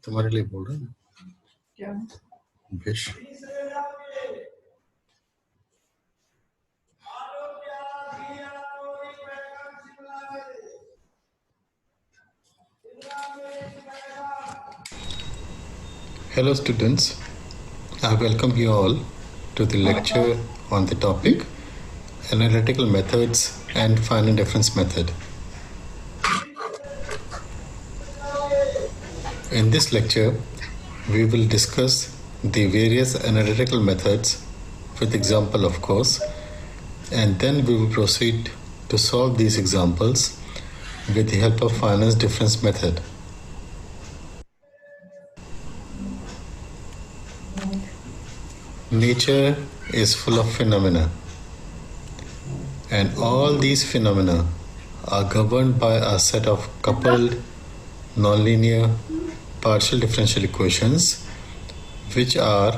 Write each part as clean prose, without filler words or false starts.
तुम्हारे लिए बोल रहा हूँ क्या wish Hello students, I welcome you all to the lecture on the topic Analytical Methods and Final Difference Method. In this lecture, we will discuss the various analytical methods with example of course, and then we will proceed to solve these examples with the help of finance difference method. Nature is full of phenomena, and all these phenomena are governed by a set of coupled nonlinear partial differential equations which are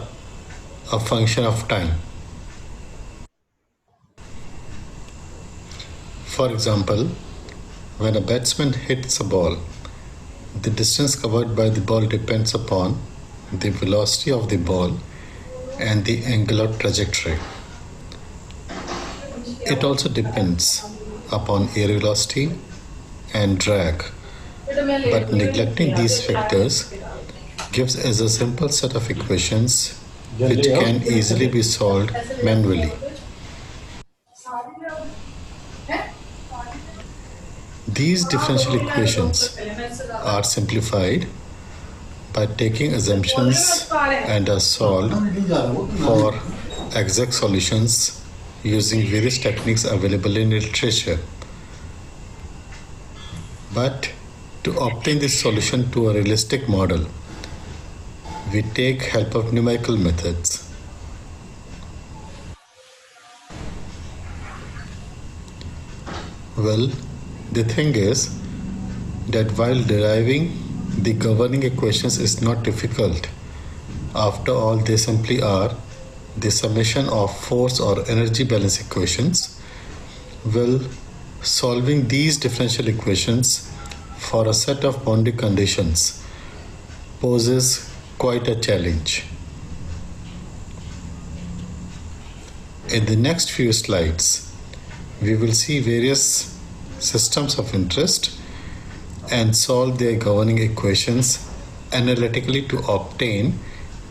a function of time. For example, when a batsman hits a ball, the distance covered by the ball depends upon the velocity of the ball and the angular trajectory. It also depends upon air velocity and drag, but neglecting these factors gives us a simple set of equations which can easily be solved manually. These differential equations are simplified by taking assumptions and are solved for exact solutions using various techniques available in literature. But to obtain this solution to a realistic model, we take help of numerical methods. Well, the thing is that while deriving the governing equations is not difficult. After all, they simply are the summation of force or energy balance equations. Well, solving these differential equations for a set of boundary conditions poses quite a challenge. In the next few slides, we will see various systems of interest and solve their governing equations analytically to obtain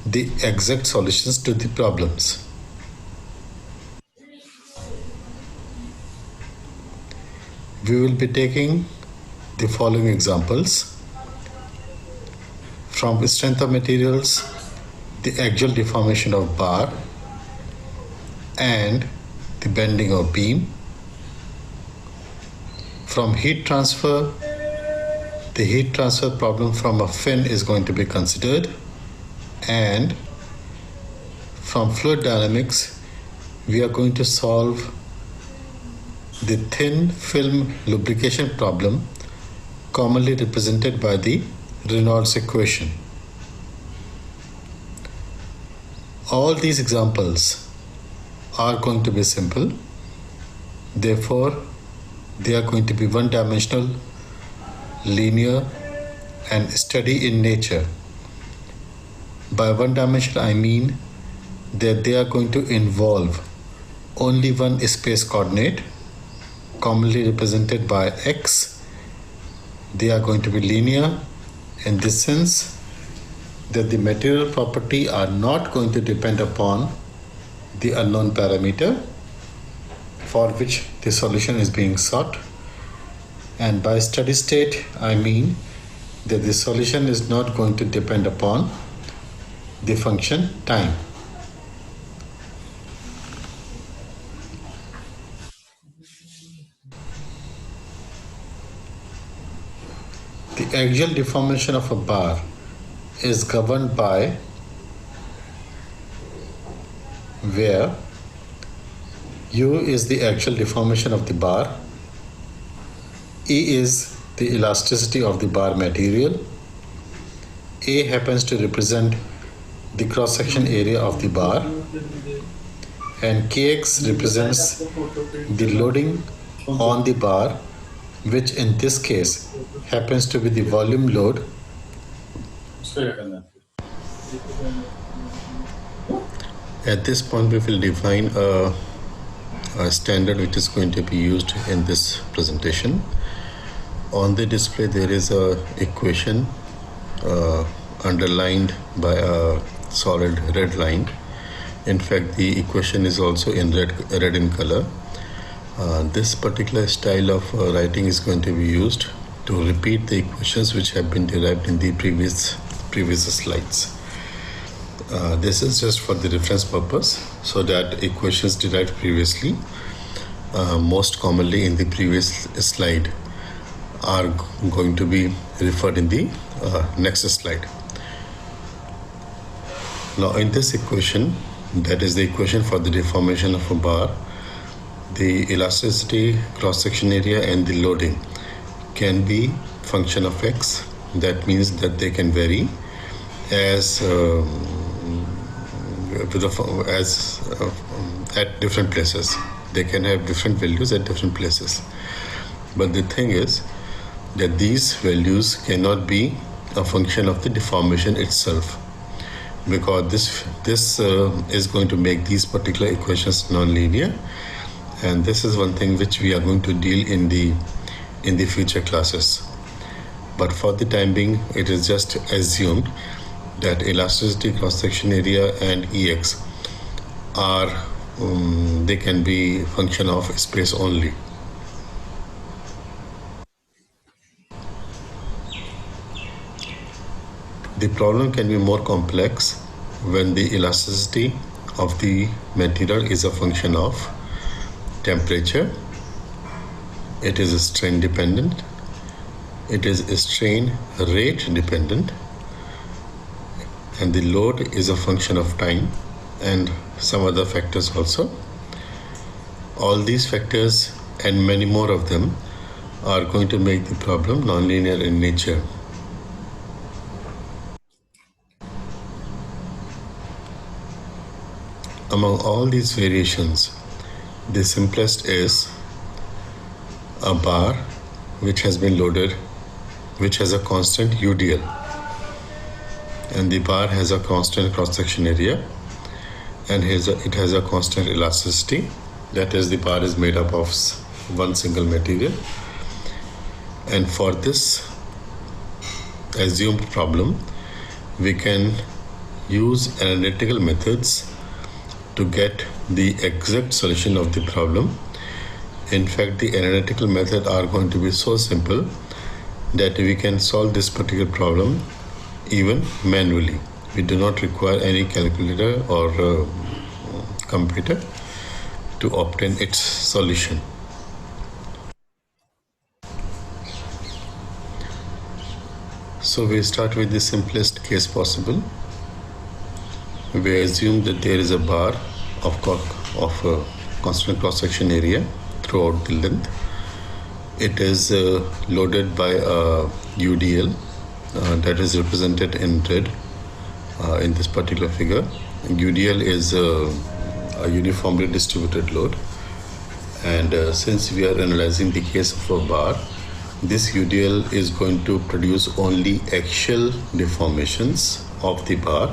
the exact solutions to the problems. We will be taking the following examples. From strength of materials, the axial deformation of bar and the bending of beam. From heat transfer, the heat transfer problem from a fin is going to be considered, and from fluid dynamics we are going to solve the thin film lubrication problem commonly represented by the Reynolds equation. All these examples are going to be simple, therefore they are going to be one-dimensional, linear and steady in nature. By one dimension I mean that they are going to involve only one space coordinate commonly represented by x. They are going to be linear in this sense that the material property are not going to depend upon the unknown parameter for which the solution is being sought. And by steady state, I mean that the solution is not going to depend upon the function time. The axial deformation of a bar is governed by where U is the axial deformation of the bar, E is the elasticity of the bar material, A happens to represent the cross-section area of the bar, and Kx represents the loading on the bar, which in this case happens to be the volume load At this point, we will define a standard which is going to be used in this presentation. On the display, there is a equation underlined by a solid red line. In fact, the equation is also in red in color. This particular style of writing is going to be used to repeat the equations which have been derived in the previous slides. This is just for the reference purpose, so that equations derived previously, most commonly in the previous slide, are going to be referred in the next slide. Now, in this equation, that is the equation for the deformation of a bar, the elasticity, cross-section area, and the loading can be function of x. That means that they can vary as at different places. They can have different values at different places. But the thing is that these values cannot be a function of the deformation itself, because this is going to make these particular equations nonlinear, and this is one thing which we are going to deal in the future classes. But for the time being, it is just assumed that elasticity, cross-section area, and Ex are they can be function of space only. The problem can be more complex when the elasticity of the material is a function of temperature, it is strain dependent, it is strain rate dependent, and the load is a function of time and some other factors also. All these factors and many more of them are going to make the problem nonlinear in nature. Among all these variations, the simplest is a bar which has been loaded, which has a constant UDL, and the bar has a constant cross-section area, and it has a constant elasticity. That is, the bar is made up of one single material. And for this assumed problem, we can use analytical methods to get the exact solution of the problem. In fact, the analytical method are going to be so simple that we can solve this particular problem even manually. We do not require any calculator or computer to obtain its solution. So we start with the simplest case possible. We assume that there is a bar of a constant cross-section area throughout the length. It is loaded by a UDL that is represented in red in this particular figure. UDL is a uniformly distributed load, and since we are analyzing the case of a bar, this UDL is going to produce only axial deformations of the bar.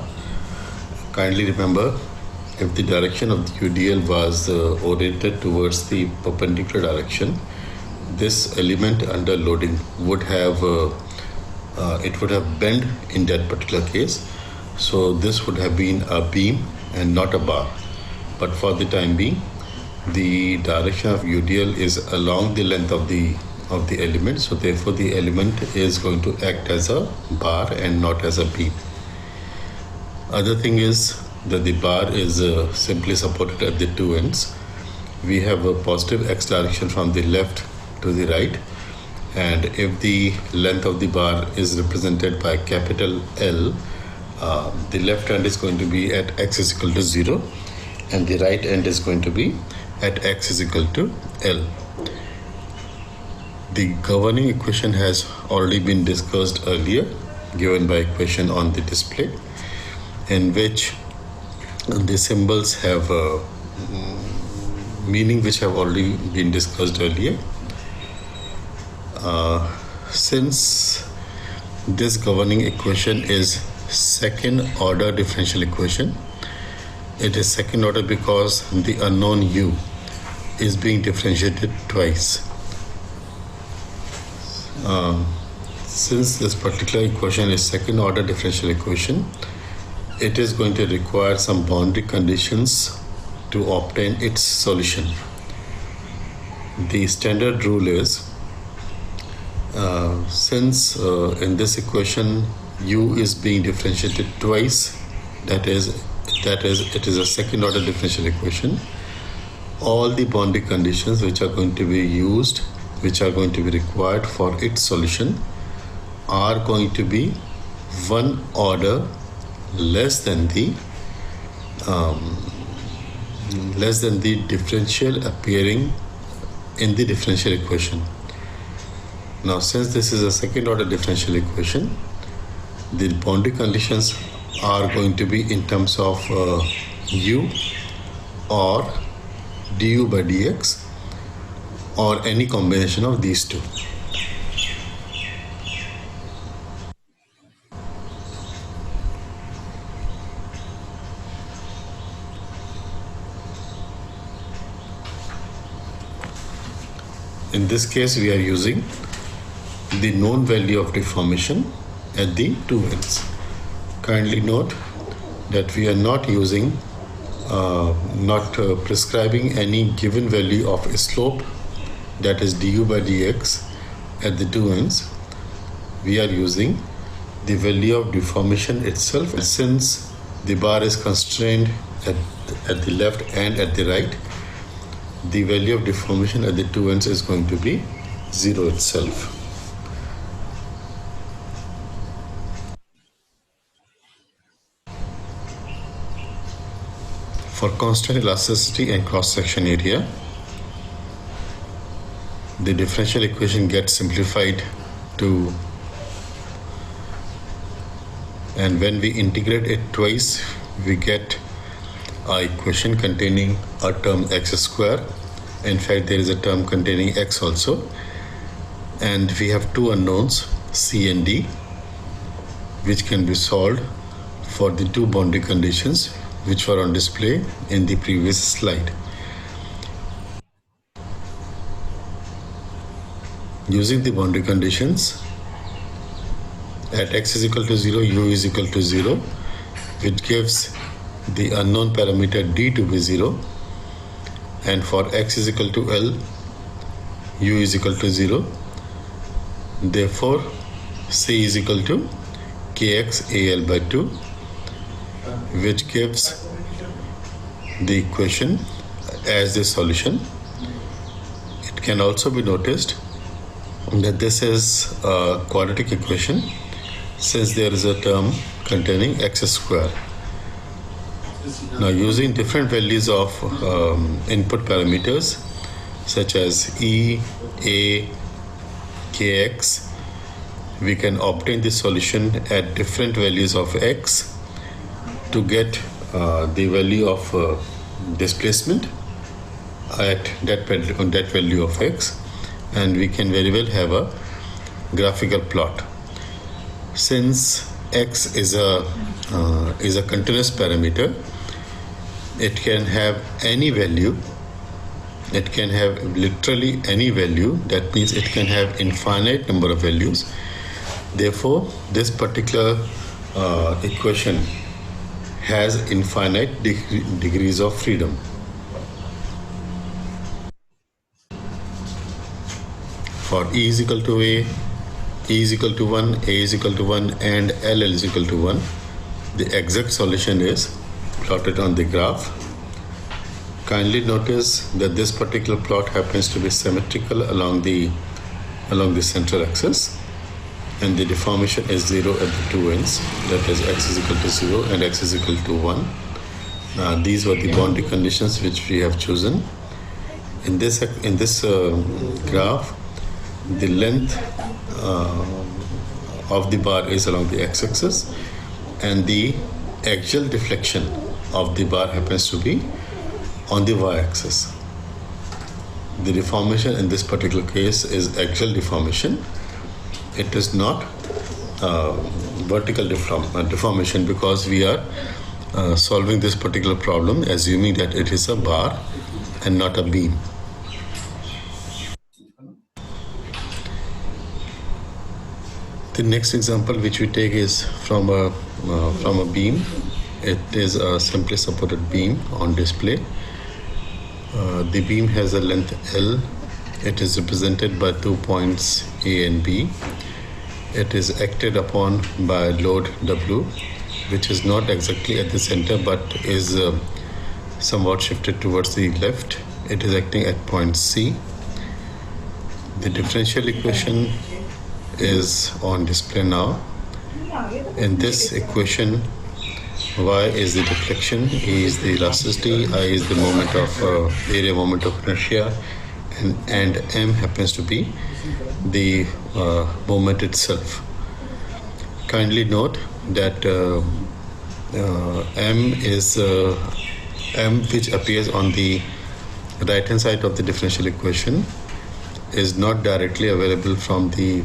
Kindly remember, if the direction of the UDL was oriented towards the perpendicular direction, this element under loading would have bent in that particular case. So this would have been a beam and not a bar. But for the time being, the direction of UDL is along the length of the element. So therefore, the element is going to act as a bar and not as a beam. Other thing is that the bar is simply supported at the two ends. We have a positive x direction from the left to the right, and if the length of the bar is represented by capital L, the left end is going to be at x is equal to 0, and the right end is going to be at x is equal to L. The governing equation has already been discussed earlier, given by equation on the display, in which the symbols have a meaning which have already been discussed earlier. Since this governing equation is second order differential equation. It is second order because the unknown u is being differentiated twice. Since this particular equation is second order differential equation, it is going to require some boundary conditions to obtain its solution. The standard rule is, since in this equation u is being differentiated twice, that is it is a second order differential equation, all the boundary conditions which are going to be used, which are going to be required for its solution, are going to be one order less than the differential appearing in the differential equation. Now, since this is a second order differential equation, the boundary conditions are going to be in terms of u or du by dx, or any combination of these two. In this case, we are using the known value of deformation at the two ends. Kindly note that we are not using, prescribing any given value of slope, that is du by dx, at the two ends. We are using the value of deformation itself. Since the bar is constrained at the left and at the right, the value of deformation at the two ends is going to be 0 itself. For constant elasticity and cross-section area, the differential equation gets simplified to, and when we integrate it twice, we get an equation containing a term x square. In fact, there is a term containing x also, and we have two unknowns, c and d, which can be solved for the two boundary conditions which were on display in the previous slide. Using the boundary conditions, at x is equal to 0, u is equal to 0, which gives the unknown parameter d to be 0, and for x is equal to L, u is equal to 0. Therefore, c is equal to kx al by 2, which gives the equation as the solution. It can also be noticed that this is a quadratic equation, since there is a term containing x square. Now, using different values of input parameters such as e, a, kx, we can obtain the solution at different values of x to get the value of displacement at that value of x, and we can very well have a graphical plot. Since x is a continuous parameter, it can have any value. It can have literally any value. That means it can have infinite number of values. Therefore, this particular equation has infinite degrees of freedom. For e is equal to a, e is equal to 1, a is equal to 1, and L is equal to 1, the exact solution is plotted on the graph. Kindly notice that this particular plot happens to be symmetrical along the central axis, and the deformation is 0 at the two ends, that is x is equal to 0 and x is equal to 1. These were the boundary conditions which we have chosen. In this graph, the length of the bar is along the x-axis, and the axial deflection of the bar happens to be on the y-axis. The deformation in this particular case is axial deformation. It is not vertical deformation, because we are solving this particular problem assuming that it is a bar and not a beam. The next example which we take is from a beam. It is a simply supported beam on display. The beam has a length L. It is represented by 2 points A and B. It is acted upon by load W, which is not exactly at the center but is somewhat shifted towards the left. It is acting at point C. The differential equation is on display now. In this equation, Y is the deflection, E is the elasticity, I is the moment of area moment of inertia, and M happens to be the moment itself. Kindly note that M which appears on the right hand side of the differential equation is not directly available from the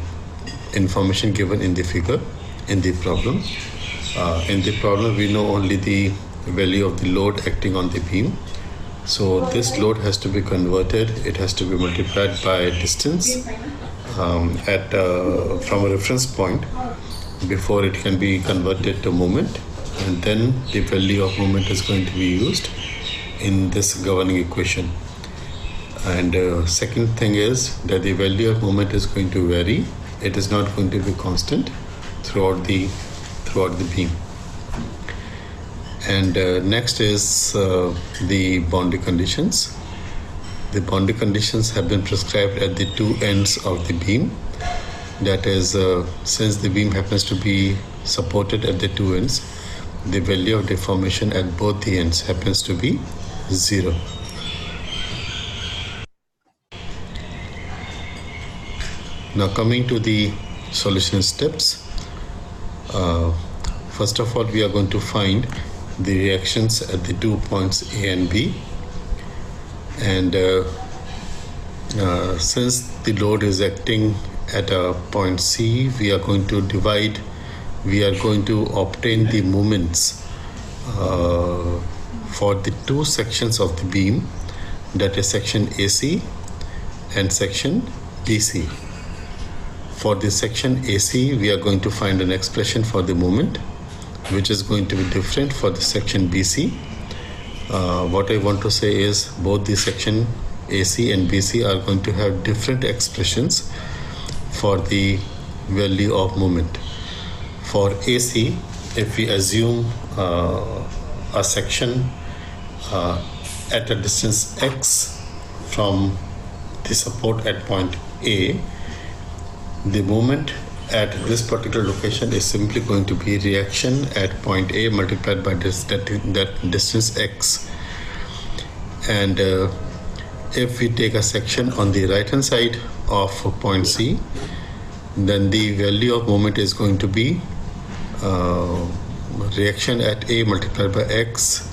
information given in the figure in the problem. In the problem, we know only the value of the load acting on the beam. So this load has to be converted. It has to be multiplied by distance from a reference point before it can be converted to moment, and then the value of moment is going to be used in this governing equation. And second thing is that the value of moment is going to vary. It is not going to be constant throughout the beam. And next is the boundary conditions. The boundary conditions have been prescribed at the two ends of the beam. That is, since the beam happens to be supported at the two ends, the value of deformation at both the ends happens to be 0. Now coming to the solution steps. First of all, we are going to find the reactions at the 2 points A and B. And since the load is acting at a point C, we are going to obtain the moments for the two sections of the beam, that is section AC and section BC. For the section AC, we are going to find an expression for the moment, which is going to be different for the section BC. What I want to say is both the section AC and BC are going to have different expressions for the value of moment. For AC, if we assume a section at a distance x from the support at point A, the moment at this particular location is simply going to be reaction at point A multiplied by that distance x. And if we take a section on the right hand side of point C, then the value of moment is going to be reaction at A multiplied by x,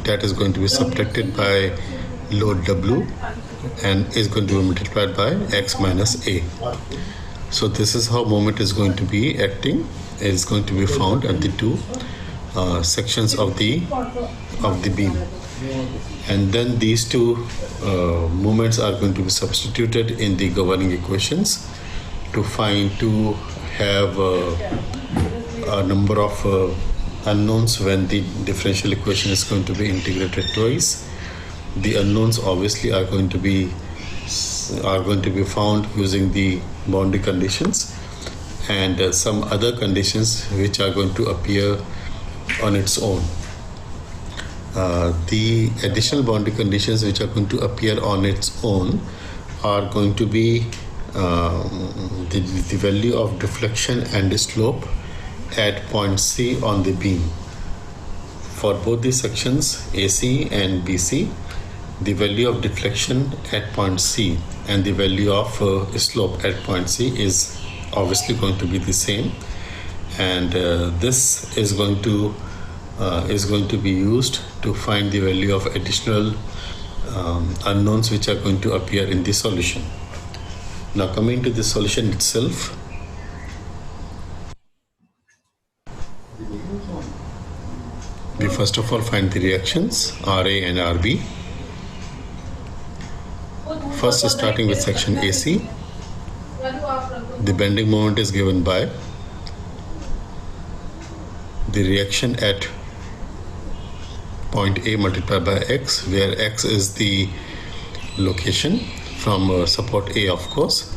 that is going to be subtracted by load W and is going to be multiplied by x minus A. So this is how moment is going to be acting. It is going to be found at the two sections of the beam, and then these two moments are going to be substituted in the governing equations to have a number of unknowns when the differential equation is going to be integrated twice. The unknowns obviously are going to be found using the boundary conditions and some other conditions which are going to appear on its own. The additional boundary conditions which are going to appear on its own are going to be the value of deflection and slope at point C on the beam. For both the sections AC and BC, the value of deflection at point C and the value of slope at point C is obviously going to be the same, and this is going to be used to find the value of additional unknowns which are going to appear in the solution. Now coming to the solution itself, We first of all find the reactions RA and RB. First, starting with section AC, the bending moment is given by the reaction at point A multiplied by X, where X is the location from support A, of course.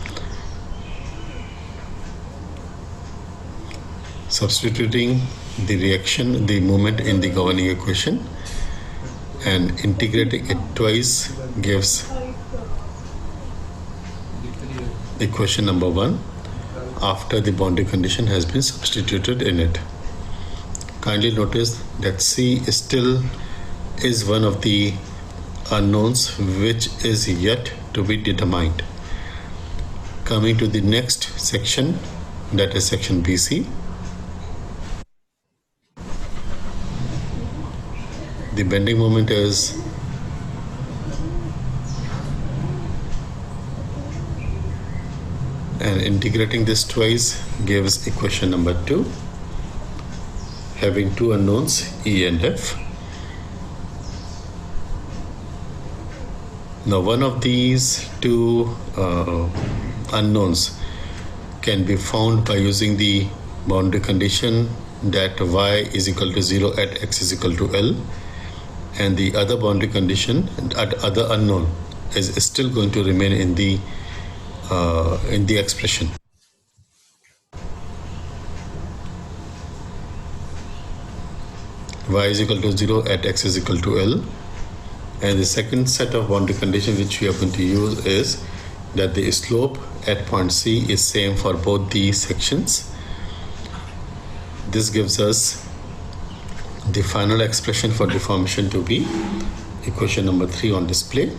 Substituting the reaction, the moment in the governing equation, and integrating it twice gives equation number 1 after the boundary condition has been substituted in it. Kindly notice that C still is one of the unknowns which is yet to be determined. Coming to the next section, that is section BC. The bending moment is and integrating this twice gives equation number 2, having two unknowns E and F. Now one of these two unknowns can be found by using the boundary condition that y is equal to 0 at x is equal to L, and the other boundary condition, other unknown, is still going to remain in the expression. Y is equal to 0 at x is equal to L, and the second set of boundary condition which we are going to use is that the slope at point C is same for both the sections. This gives us the final expression for deformation to be equation number 3 on display.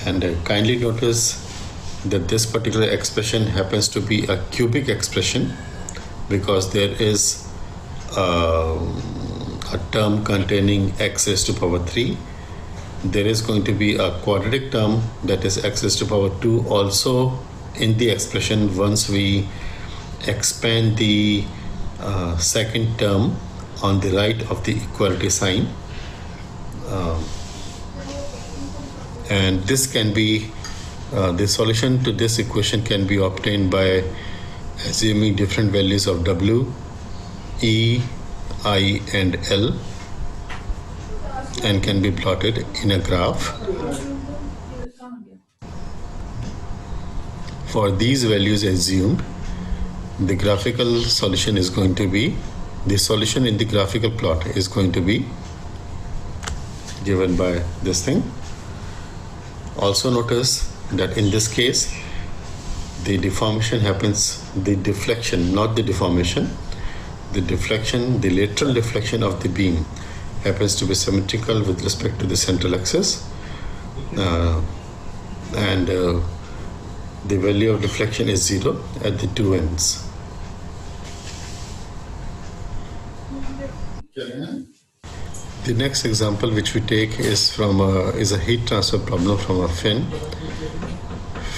And kindly notice that this particular expression happens to be a cubic expression because there is a term containing x raised to power 3. There is going to be a quadratic term, that is x raised to power 2, also in the expression once we expand the second term on the right of the equality sign. And this can be the solution to this equation can be obtained by assuming different values of W, E, I and L, and can be plotted in a graph. For these values assumed, the graphical solution is going to be, the solution in the graphical plot is going to be given by this thing. Also notice that in this case the deformation happens, the deflection, not the deformation, the deflection, the lateral deflection of the beam happens to be symmetrical with respect to the central axis, and the value of deflection is 0 at the two ends. The next example which we take is from is a heat transfer problem from a fin.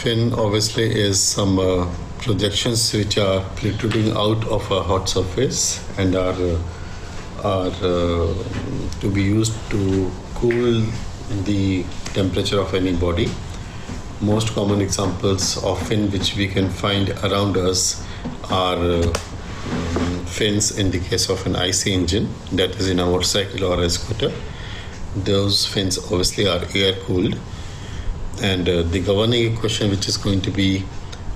Fin obviously is some projections which are protruding out of a hot surface and are to be used to cool the temperature of any body. Most common examples of fin which we can find around us are fins in the case of an IC engine, that is in a motorcycle or a scooter. Those fins obviously are air cooled, and the governing equation which is going to be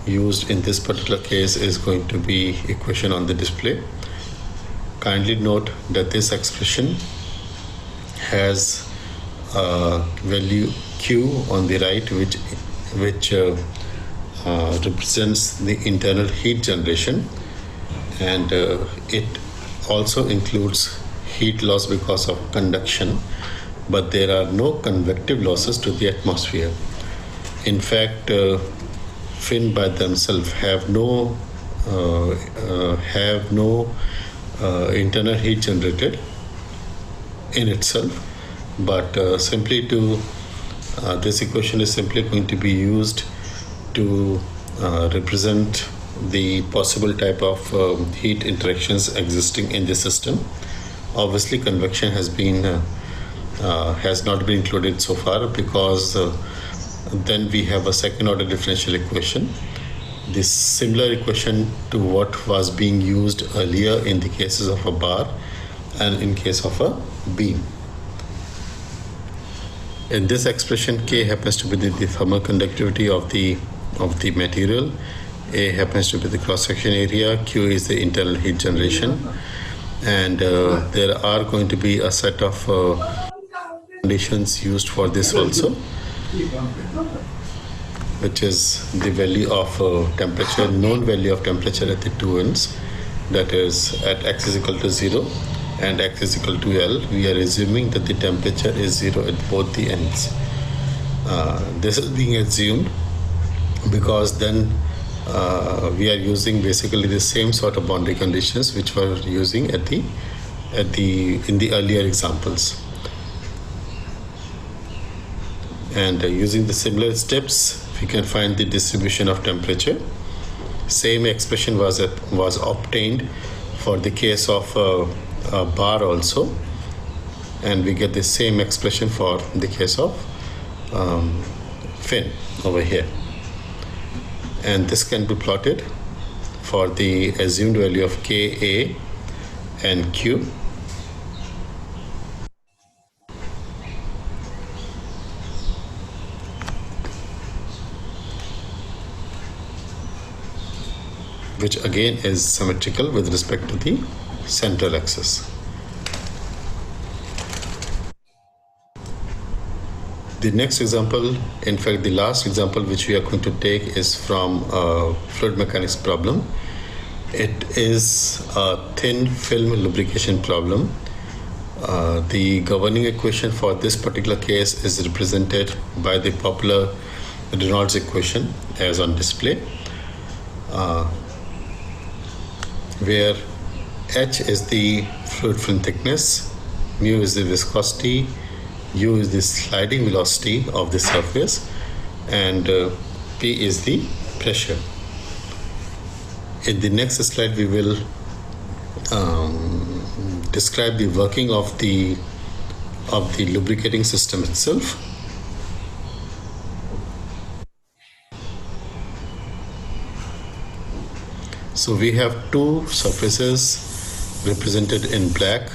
used in this particular case is going to be equation on the display. Kindly note that this expression has a value Q on the right which represents the internal heat generation, and it also includes heat loss because of conduction, but there are no convective losses to the atmosphere. In fact, fin by themselves have no internal heat generated in itself, but simply to this equation is simply going to be used to represent the possible type of heat interactions existing in the system. Obviously, convection has not been included so far, because then we have a second order differential equation, this similar equation to what was being used earlier in the cases of a bar and in case of a beam. In this expression, K happens to be the thermal conductivity of the material, A happens to be the cross-section area, Q is the internal heat generation, and there are going to be a set of conditions used for this also, which is the value of temperature, known value of temperature at the two ends, that is at x is equal to 0 and x is equal to L. We are assuming that the temperature is 0 at both the ends. This is being assumed because then we are using basically the same sort of boundary conditions which we were using in the earlier examples. And using the similar steps, we can find the distribution of temperature. Same expression was obtained for the case of a bar also, and we get the same expression for the case of fin over here. And this can be plotted for the assumed value of K, A, and Q. Which again is symmetrical with respect to the central axis. The next example, in fact the last example which we are going to take, is from a fluid mechanics problem. It is a thin film lubrication problem. The governing equation for this particular case is represented by the popular Reynolds equation as on display, where H is the fluid film thickness, mu is the viscosity, U is the sliding velocity of the surface, and P is the pressure. In the next slide, we will describe the working of the lubricating system itself. So we have two surfaces represented in black.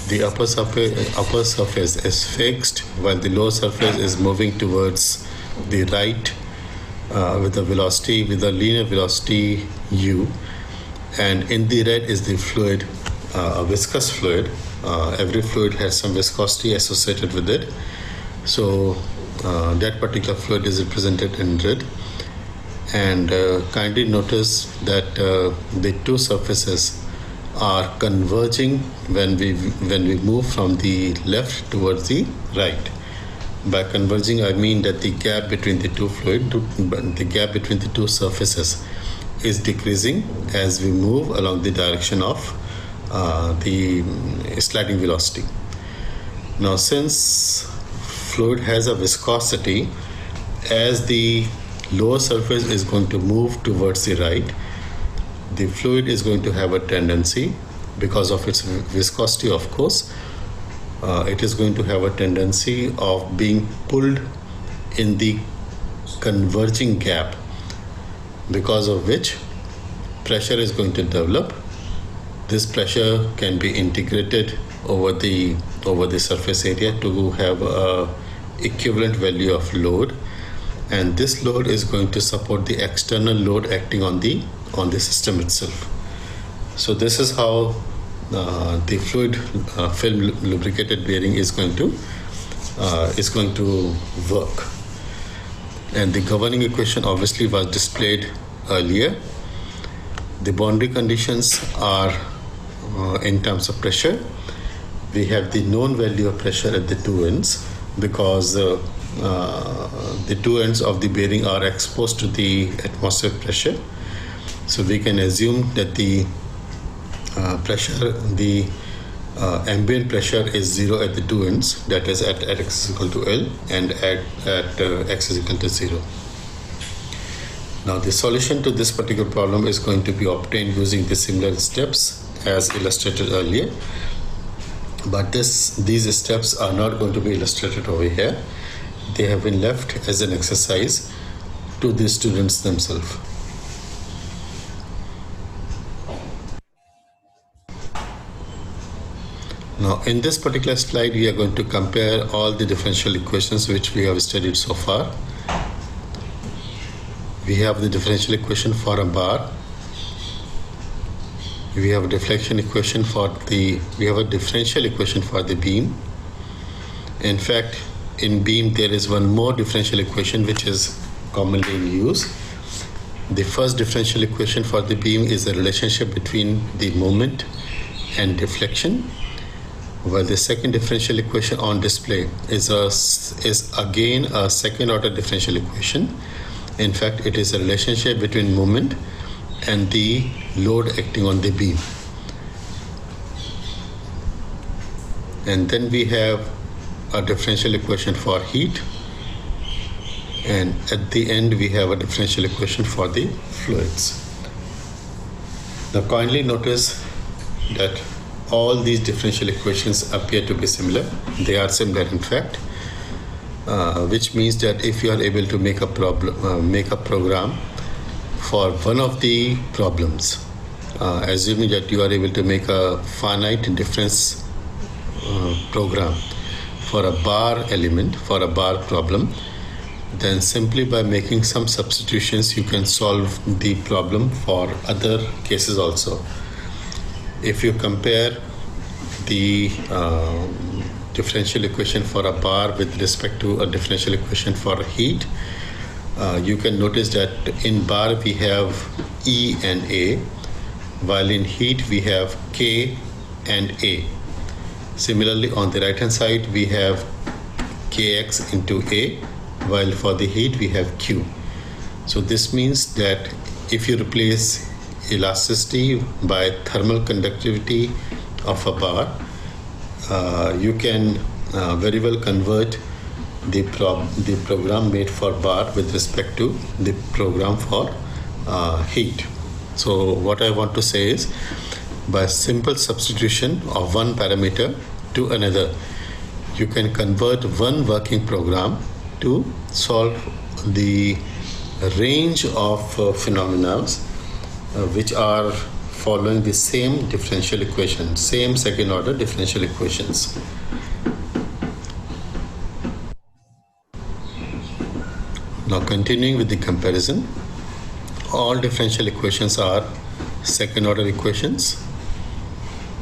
The upper surface is fixed, while the lower surface is moving towards the right with a linear velocity u. And in the red is the fluid, a viscous fluid. Every fluid has some viscosity associated with it. So that particular fluid is represented in red. And kindly notice that the two surfaces are converging when we move from the left towards the right. By converging, I mean that the gap between the two surfaces is decreasing as we move along the direction of the sliding velocity. Now, since fluid has a viscosity, as the lower surface is going to move towards the right, the fluid is going to have a tendency, because of its viscosity, of course, it is going to have a tendency of being pulled in the converging gap, because of which pressure is going to develop. This pressure can be integrated over the surface area to have a equivalent value of load, and this load is going to support the external load acting on the system itself. So this is how the fluid film lubricated bearing is going to work. And the governing equation obviously was displayed earlier. The boundary conditions are in terms of pressure. We have the known value of pressure at the two ends, because the two ends of the bearing are exposed to the atmospheric pressure. So we can assume that the ambient pressure is 0 at the two ends, that is at x is equal to L and at x is equal to 0. Now the solution to this particular problem is going to be obtained using the similar steps as illustrated earlier, but these steps are not going to be illustrated over here. They have been left as an exercise to the students themselves. Now in this particular slide we are going to compare all the differential equations which we have studied so far. We have the differential equation for a bar. We have a differential equation for the beam. In fact, in beam there is one more differential equation which is commonly in use. The first differential equation for the beam is the relationship between the moment and deflection, while the second differential equation on display is again a second order differential equation. In fact, it is a relationship between moment and the load acting on the beam. And then we have a differential equation for heat, and at the end we have a differential equation for the fluids. Now kindly notice that all these differential equations appear to be similar. They are similar in fact, which means that if you are able to make a program for one of the problems, assuming that you are able to make a finite difference program for a bar element, for a bar problem, then simply by making some substitutions you can solve the problem for other cases also. If you compare the differential equation for a bar with respect to a differential equation for heat, you can notice that in bar we have E and A, while in heat we have K and A. Similarly, on the right hand side we have Kx into A, while for the heat we have Q. So this means that if you replace elasticity by thermal conductivity of a bar, you can very well convert the program made for bar with respect to the program for heat. So what I want to say is, by simple substitution of one parameter to another, you can convert one working program to solve the range of phenomena which are following the same differential equation, same second order differential equations. Now continuing with the comparison, all differential equations are second order equations.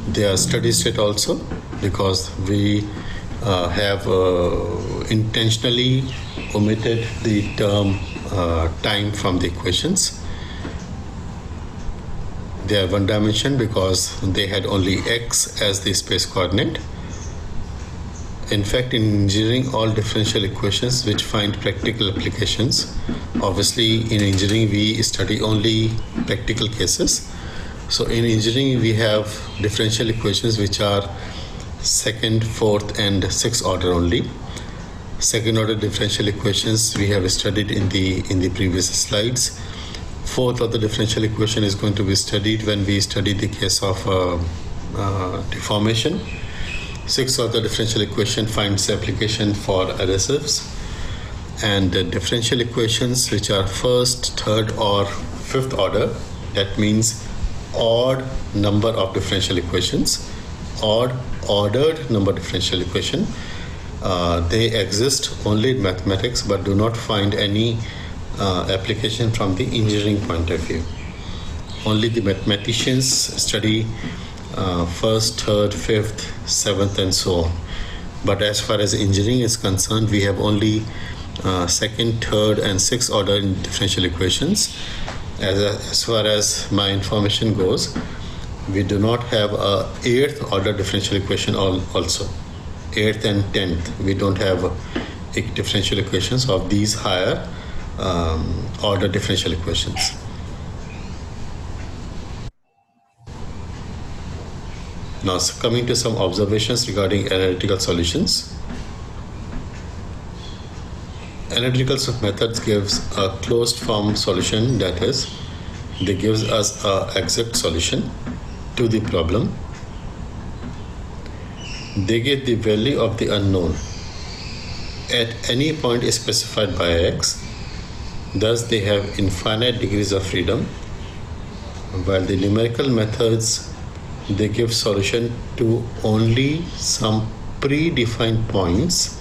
They are steady state also, because we have intentionally omitted the term time from the equations. They are one dimension because they had only x as the space coordinate. In fact, in engineering, all differential equations which find practical applications, obviously in engineering we study only practical cases. So in engineering we have differential equations which are second, fourth and sixth order only. Second order differential equations we have studied in the previous slides. Fourth order differential equation is going to be studied when we study the case of deformation. Sixth order differential equation finds application for adhesives, and differential equations which are first, third or fifth order, that means odd number of differential equations, odd ordered number differential equation, they exist only in mathematics but do not find any application from the engineering point of view. Only the mathematicians study first, third, fifth, seventh and so on. But as far as engineering is concerned, we have only second, third and sixth order in differential equations. As far as my information goes, we do not have a 8th order differential equation also. 8th and 10th, we don't have differential equations of these higher order differential equations. Now coming to some observations regarding analytical solutions. Analytical methods gives a closed form solution, that is, they gives us a exact solution to the problem. They get the value of the unknown at any point specified by x. Thus, they have infinite degrees of freedom, while the numerical methods, they give solution to only some predefined points.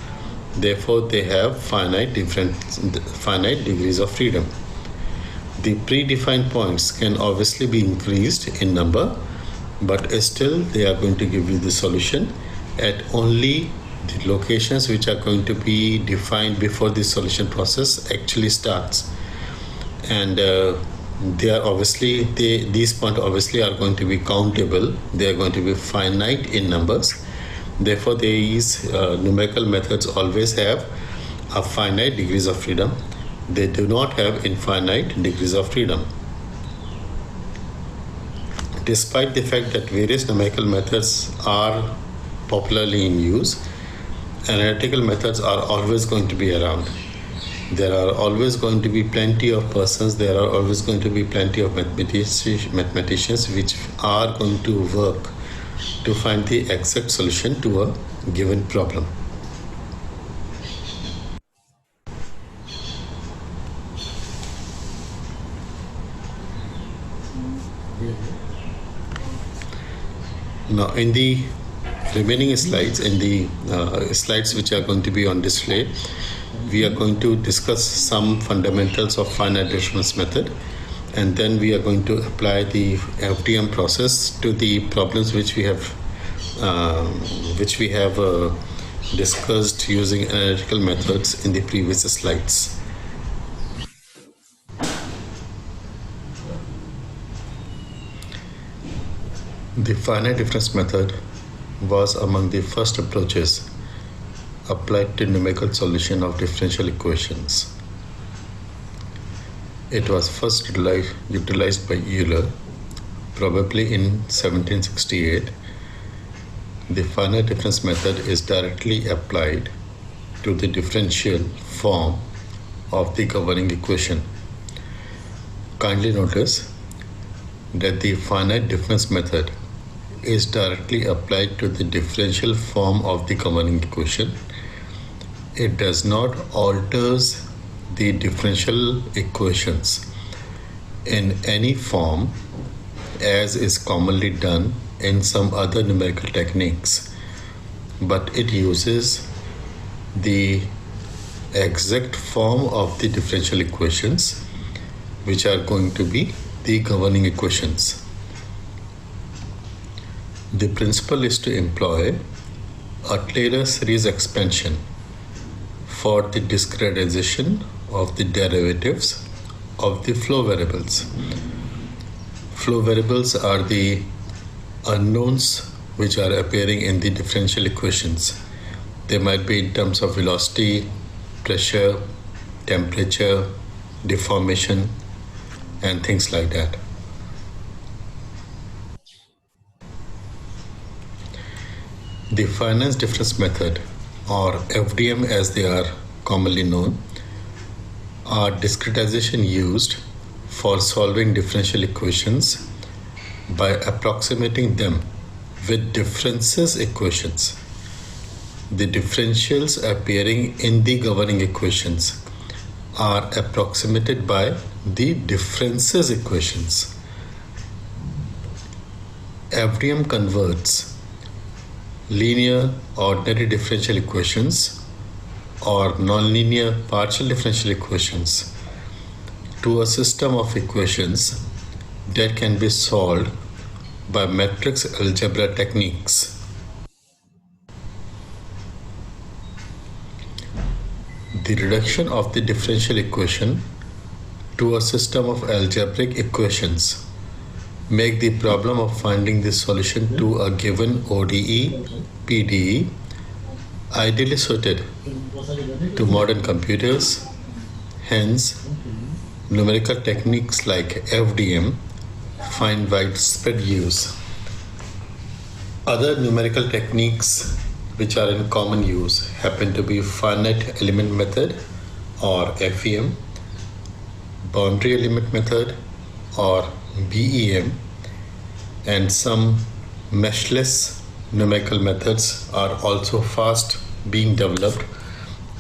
Therefore, they have finite degrees of freedom. The predefined points can obviously be increased in number, but still they are going to give you the solution at only the locations which are going to be defined before the solution process actually starts. And they are obviously, these points obviously are going to be countable. They are going to be finite in numbers. Therefore, these numerical methods always have a finite degrees of freedom. They do not have infinite degrees of freedom. Despite the fact that various numerical methods are popularly in use, analytical methods are always going to be around. There are always going to be plenty of persons, there are always going to be plenty of mathematicians which are going to work to find the exact solution to a given problem. Now, in the remaining slides, in the slides which are going to be on display, we are going to discuss some fundamentals of finite difference method, and then we are going to apply the FDM process to the problems which we have discussed using analytical methods in the previous slides. The finite difference method was among the first approaches applied to numerical solution of differential equations. It was first utilized by Euler, probably in 1768. The finite difference method is directly applied to the differential form of the governing equation. Kindly notice that the finite difference method is directly applied to the differential form of the governing equation. It does not alter the differential equations in any form as is commonly done in some other numerical techniques, but it uses the exact form of the differential equations which are going to be the governing equations. The principle is to employ a Taylor series expansion for the discretization of the derivatives of the flow variables. Flow variables are the unknowns which are appearing in the differential equations. They might be in terms of velocity, pressure, temperature, deformation, and things like that. The finite difference method, or FDM as they are commonly known, are discretization used for solving differential equations by approximating them with differences equations. The differentials appearing in the governing equations are approximated by the differences equations. FDM converts linear ordinary differential equations or nonlinear partial differential equations to a system of equations that can be solved by matrix algebra techniques. The reduction of the differential equation to a system of algebraic equations make the problem of finding the solution to a given ODE, PDE ideally suited to modern computers. Hence, numerical techniques like FDM find widespread use. Other numerical techniques which are in common use happen to be finite element method or FEM, boundary element method or BEM, and some meshless numerical methods are also fast being developed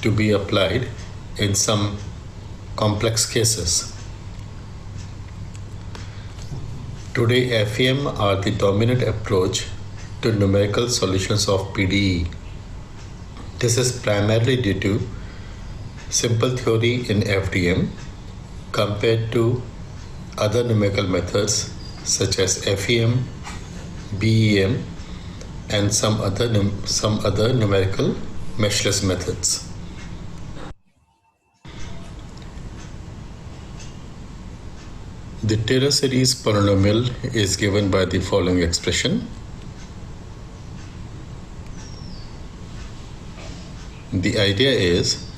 to be applied in some complex cases. Today, FEM are the dominant approach to numerical solutions of PDE. This is primarily due to simple theory in FDM compared to other numerical methods such as FEM, BEM, and some other numerical meshless methods. The Taylor series polynomial is given by the following expression. The idea is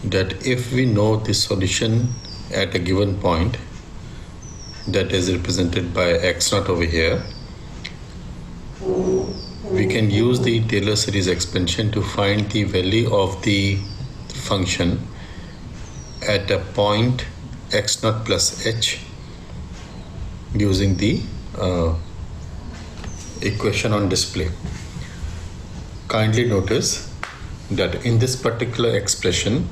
that if we know the solution at a given point, that is represented by x0 over here, we can use the Taylor series expansion to find the value of the function at a point x0 plus h using the equation on display. Kindly notice that in this particular expression,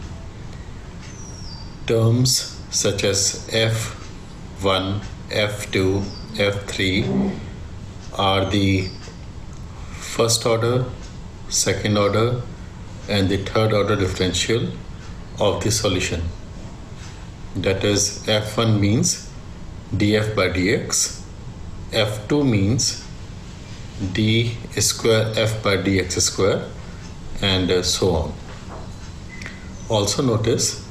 terms such as f1, f2, f3 are the first order, second order, and the third order differential of the solution. That is, f1 means df by dx, f2 means d square f by dx square, and so on. Also notice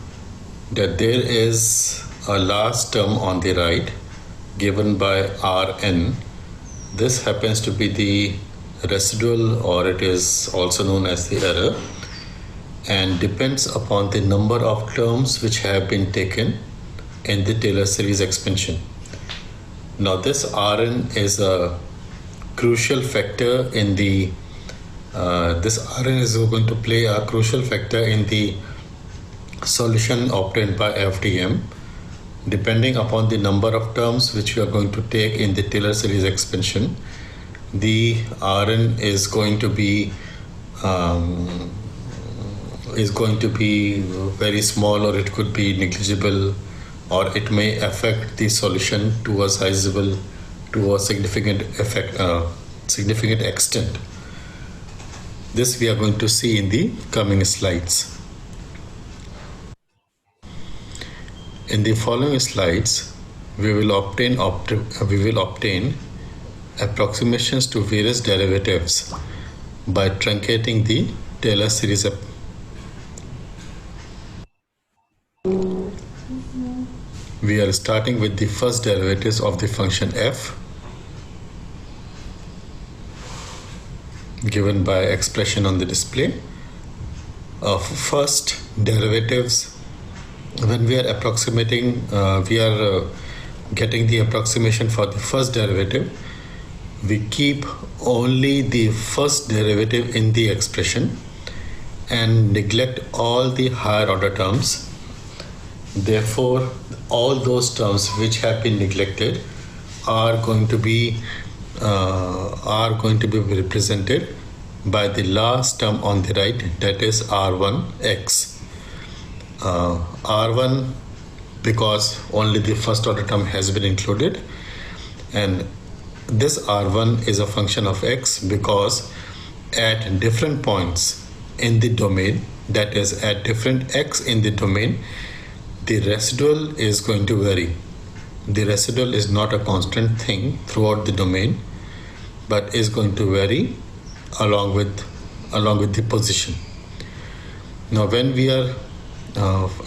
that there is a last term on the right given by Rn. This happens to be the residual, or it is also known as the error, and depends upon the number of terms which have been taken in the Taylor series expansion. Now this Rn is a crucial factor in the this Rn is going to play a crucial factor in the solution obtained by FDM, depending upon the number of terms which we are going to take in the Taylor series expansion. The Rn is going to be very small, or it could be negligible, or it may affect the solution to a significant extent. This we are going to see in the coming slides. In the following slides, we will obtain approximations to various derivatives by truncating the Taylor series. We are starting with the first derivatives of the function f, given by expression on the display. First derivatives, when we are approximating, we are getting the approximation for the first derivative. We keep only the first derivative in the expression and neglect all the higher order terms. Therefore, all those terms which have been neglected are going to be represented by the last term on the right, that is R1x. R1 because only the first order term has been included, and this R1 is a function of x because at different points in the domain, that is at different x in the domain, the residual is going to vary. The residual is not a constant thing throughout the domain, but is going to vary along with the position. Now when we are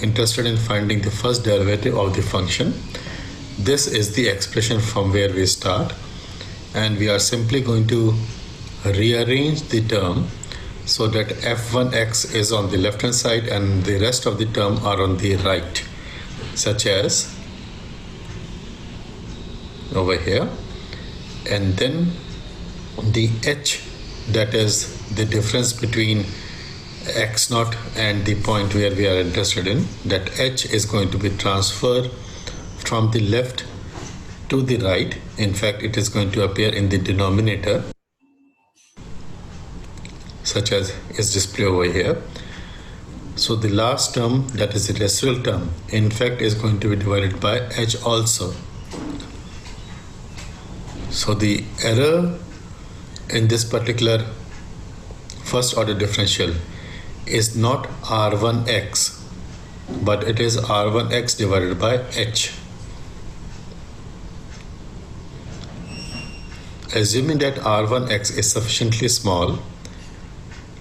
interested in finding the first derivative of the function, this is the expression from where we start, and we are simply going to rearrange the term so that f1x is on the left hand side and the rest of the term are on the right, such as over here, and then the h, that is the difference between x naught and the point where we are interested in, that h is going to be transferred from the left to the right. In fact, it is going to appear in the denominator, such as is displayed over here. So the last term, that is the residual term, in fact is going to be divided by h also. So the error in this particular first order differential is not r1x, but it is r1x divided by h. Assuming that r1x is sufficiently small,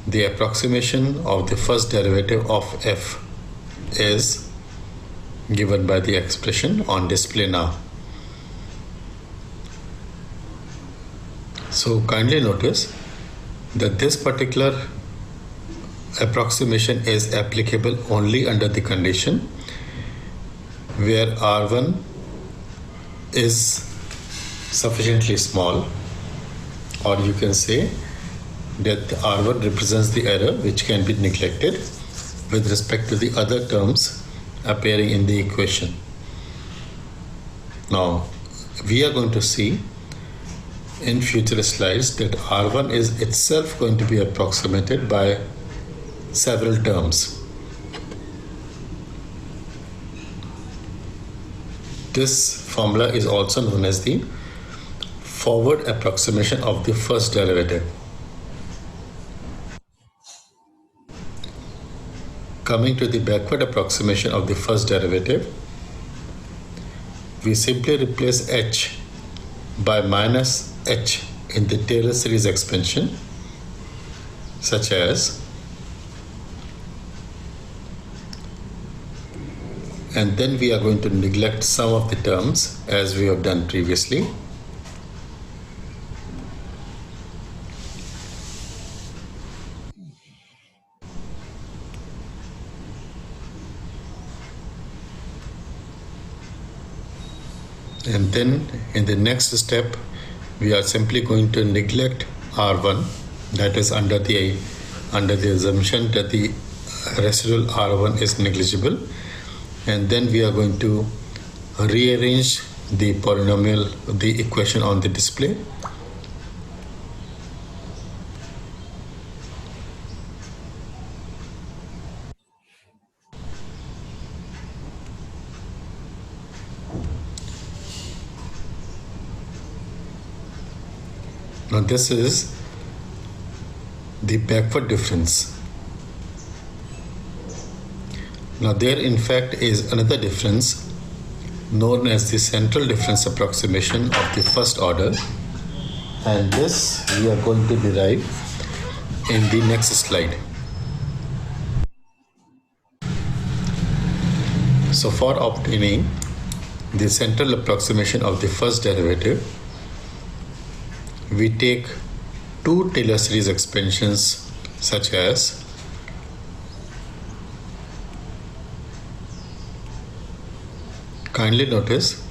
the approximation of the first derivative of f is given by the expression on display now. So kindly notice that this particular approximation is applicable only under the condition where r1 is sufficiently small, or you can say that r1 represents the error which can be neglected with respect to the other terms appearing in the equation. Now we are going to see in future slides that r1 is itself going to be approximated by several terms. This formula is also known as the forward approximation of the first derivative. Coming to the backward approximation of the first derivative, we simply replace h by minus h in the Taylor series expansion, such as, and then we are going to neglect some of the terms as we have done previously. And then in the next step, we are simply going to neglect r1, that is under the assumption that the residual r1 is negligible, and then we are going to rearrange the polynomial, the equation on the display. Now this is the backward difference. Now there in fact is another difference known as the central difference approximation of the first order, and this we are going to derive in the next slide. So for obtaining the central approximation of the first derivative, we take two Taylor series expansions, such as kindly notice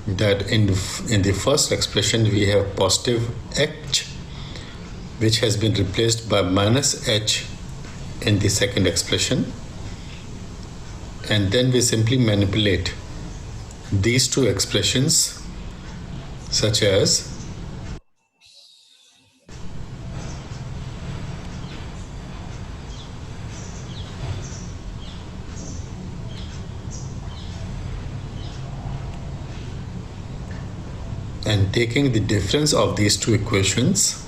that in the first expression we have positive h, which has been replaced by minus h in the second expression, and then we simply manipulate these two expressions, such as and taking the difference of these two equations,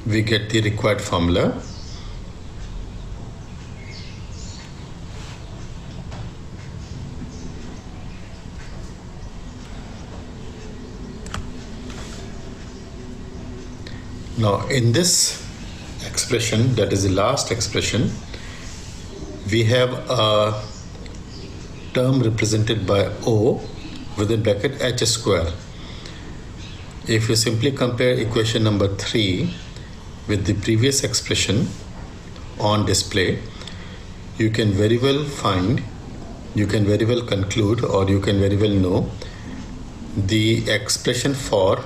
we get the required formula. Now in this expression, that is the last expression, we have a term represented by O within bracket h square. If you simply compare equation number 3 with the previous expression on display, you can very well find, you can very well conclude, or you can very well know the expression for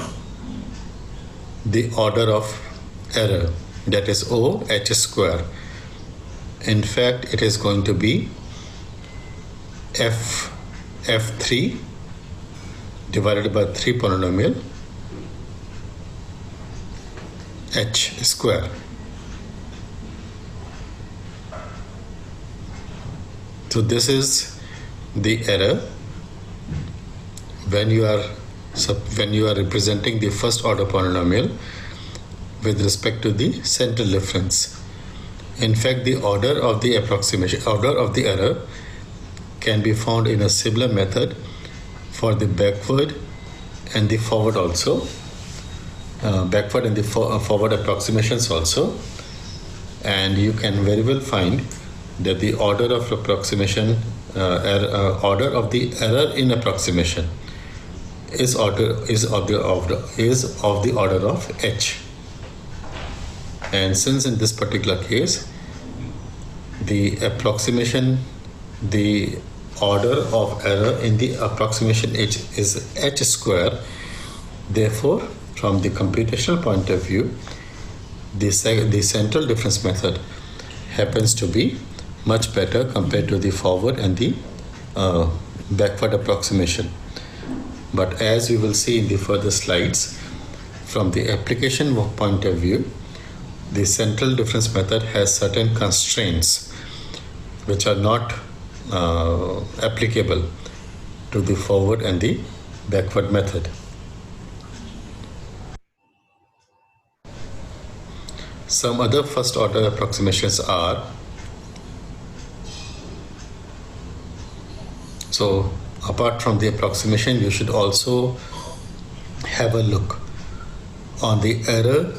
the order of error, that is OH square. In fact, it is going to be F3 divided by 3 polynomial H square. So this is the error when you are representing the first order polynomial with respect to the central difference. In fact, the order of the error can be found in a similar method for the backward and the forward also. Backward and the forward approximations also. And you can very well find that the order of approximation, order of the error in approximation is of the order of H. And since in this particular case the order of error in the approximation H is H square, therefore from the computational point of view the central difference method happens to be much better compared to the forward and the backward approximation. But as we will see in the further slides, from the application point of view, the central difference method has certain constraints which are not applicable to the forward and the backward method. Some other first order approximations are, so apart from the approximation, you should also have a look on the error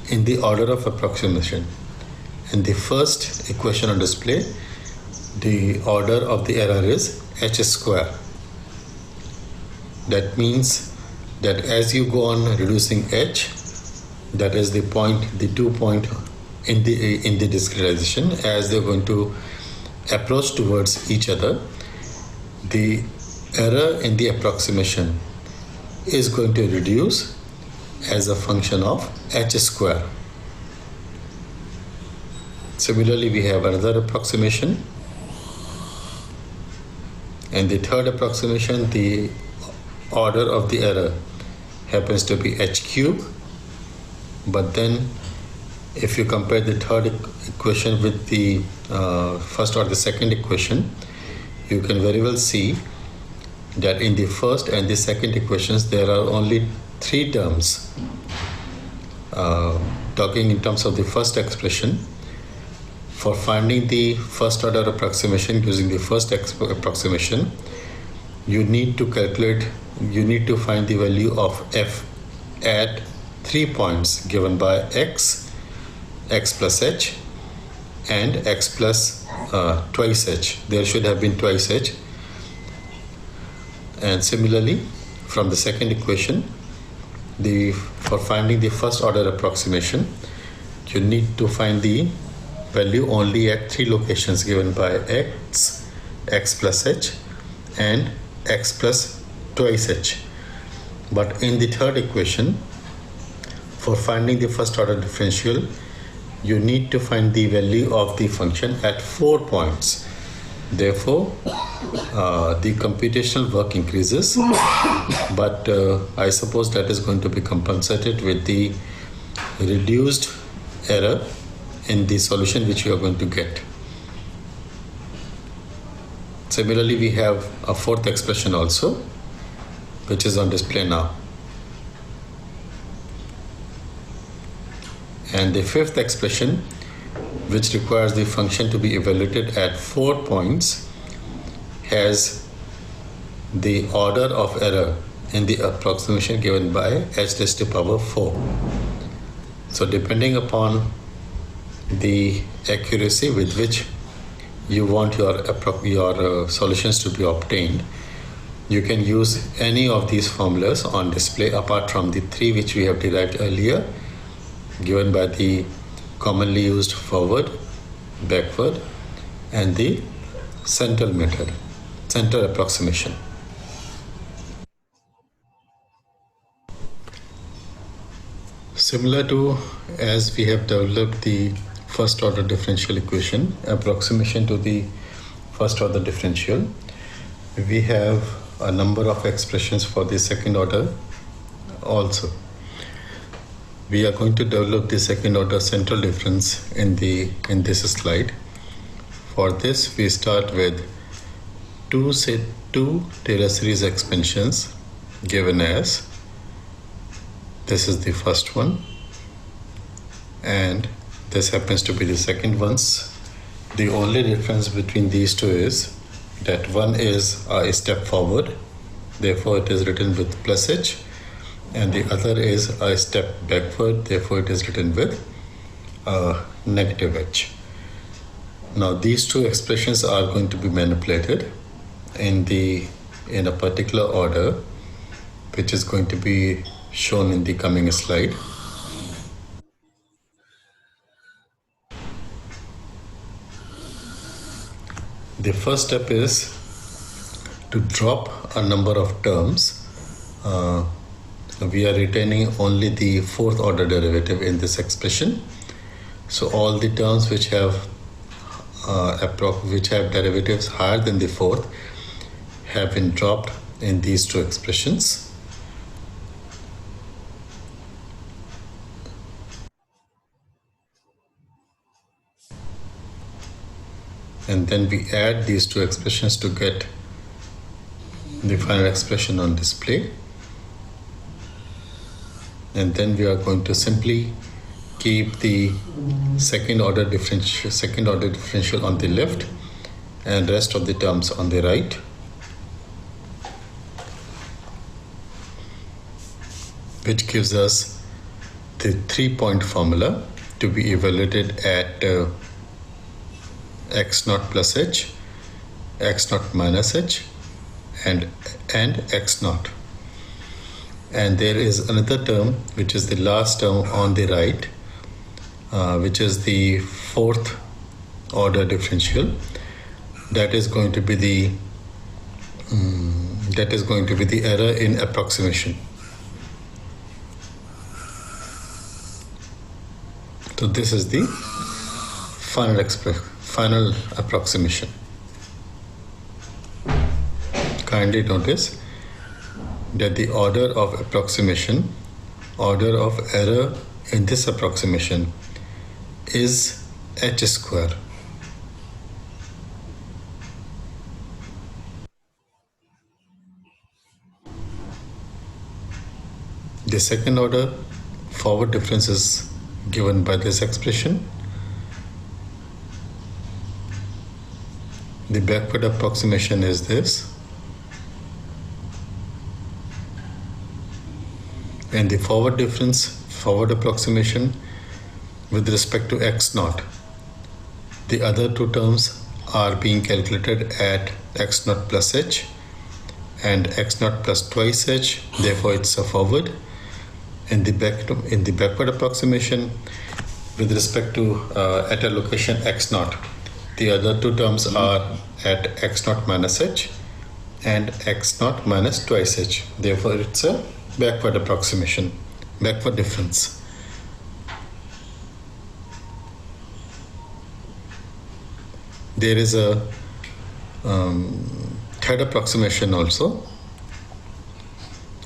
in the order of approximation. In the first equation on display, the order of the error is H square. That means that as you go on reducing H, that is the 2 point in the discretization, as they're going to approach towards each other, the error in the approximation is going to reduce as a function of H square. Similarly, we have another approximation. In the third approximation, the order of the error happens to be H cube. But then if you compare the third equation with the first or the second equation, you can very well see that in the first and the second equations there are only 3 terms. Talking in terms of the first expression, for finding the first order approximation using the first approximation, you need to find the value of f at 3 points given by x plus h, and x plus twice h. There should have been twice h. And similarly, from the second equation, for finding the first order approximation, you need to find the value only at 3 locations given by x plus h, and x plus twice h. But in the third equation, for finding the first order differential, you need to find the value of the function at 4 points. Therefore, the computational work increases, but I suppose that is going to be compensated with the reduced error in the solution which you are going to get. Similarly, we have a fourth expression also, which is on display now. And the fifth expression, which requires the function to be evaluated at 4 points, has the order of error in the approximation given by h raised to power 4. So depending upon the accuracy with which you want your solutions to be obtained, you can use any of these formulas on display apart from the 3 which we have derived earlier, given by the commonly used forward, backward, and the central method, central approximation. Similar to as we have developed the first order differential equation, approximation to the first order differential, we have a number of expressions for the second order also. We are going to develop the second order central difference in this slide. For this, we start with two Taylor series expansions given as, this is the first one and this happens to be the second ones. The only difference between these two is that one is a step forward, therefore it is written with plus h, and the other is a step backward, therefore it is written with negative h. Now these two expressions are going to be manipulated in a particular order, which is going to be shown in the coming slide. The first step is to drop a number of terms. We are retaining only the fourth order derivative in this expression. So all the terms which have derivatives higher than the fourth have been dropped in these two expressions. And then we add these two expressions to get the final expression on display. And then we are going to simply keep the second order differential on the left and rest of the terms on the right. Which gives us the 3-point formula to be evaluated at x naught plus h, x naught minus h, and x naught. And there is another term which is the last term on the right, which is the fourth order differential. That is going to be the error in approximation. So this is the final approximation. Kindly notice that the order of error in this approximation is h square. The second order forward difference is given by this expression. The backward approximation is this. And the forward approximation with respect to x naught. The other two terms are being calculated at x naught plus h and x naught plus twice h, therefore it's a forward. In the backward approximation with respect to at a location x naught, the other two terms are at x naught minus h and x naught minus twice h, therefore it's a backward difference. There is a third approximation also,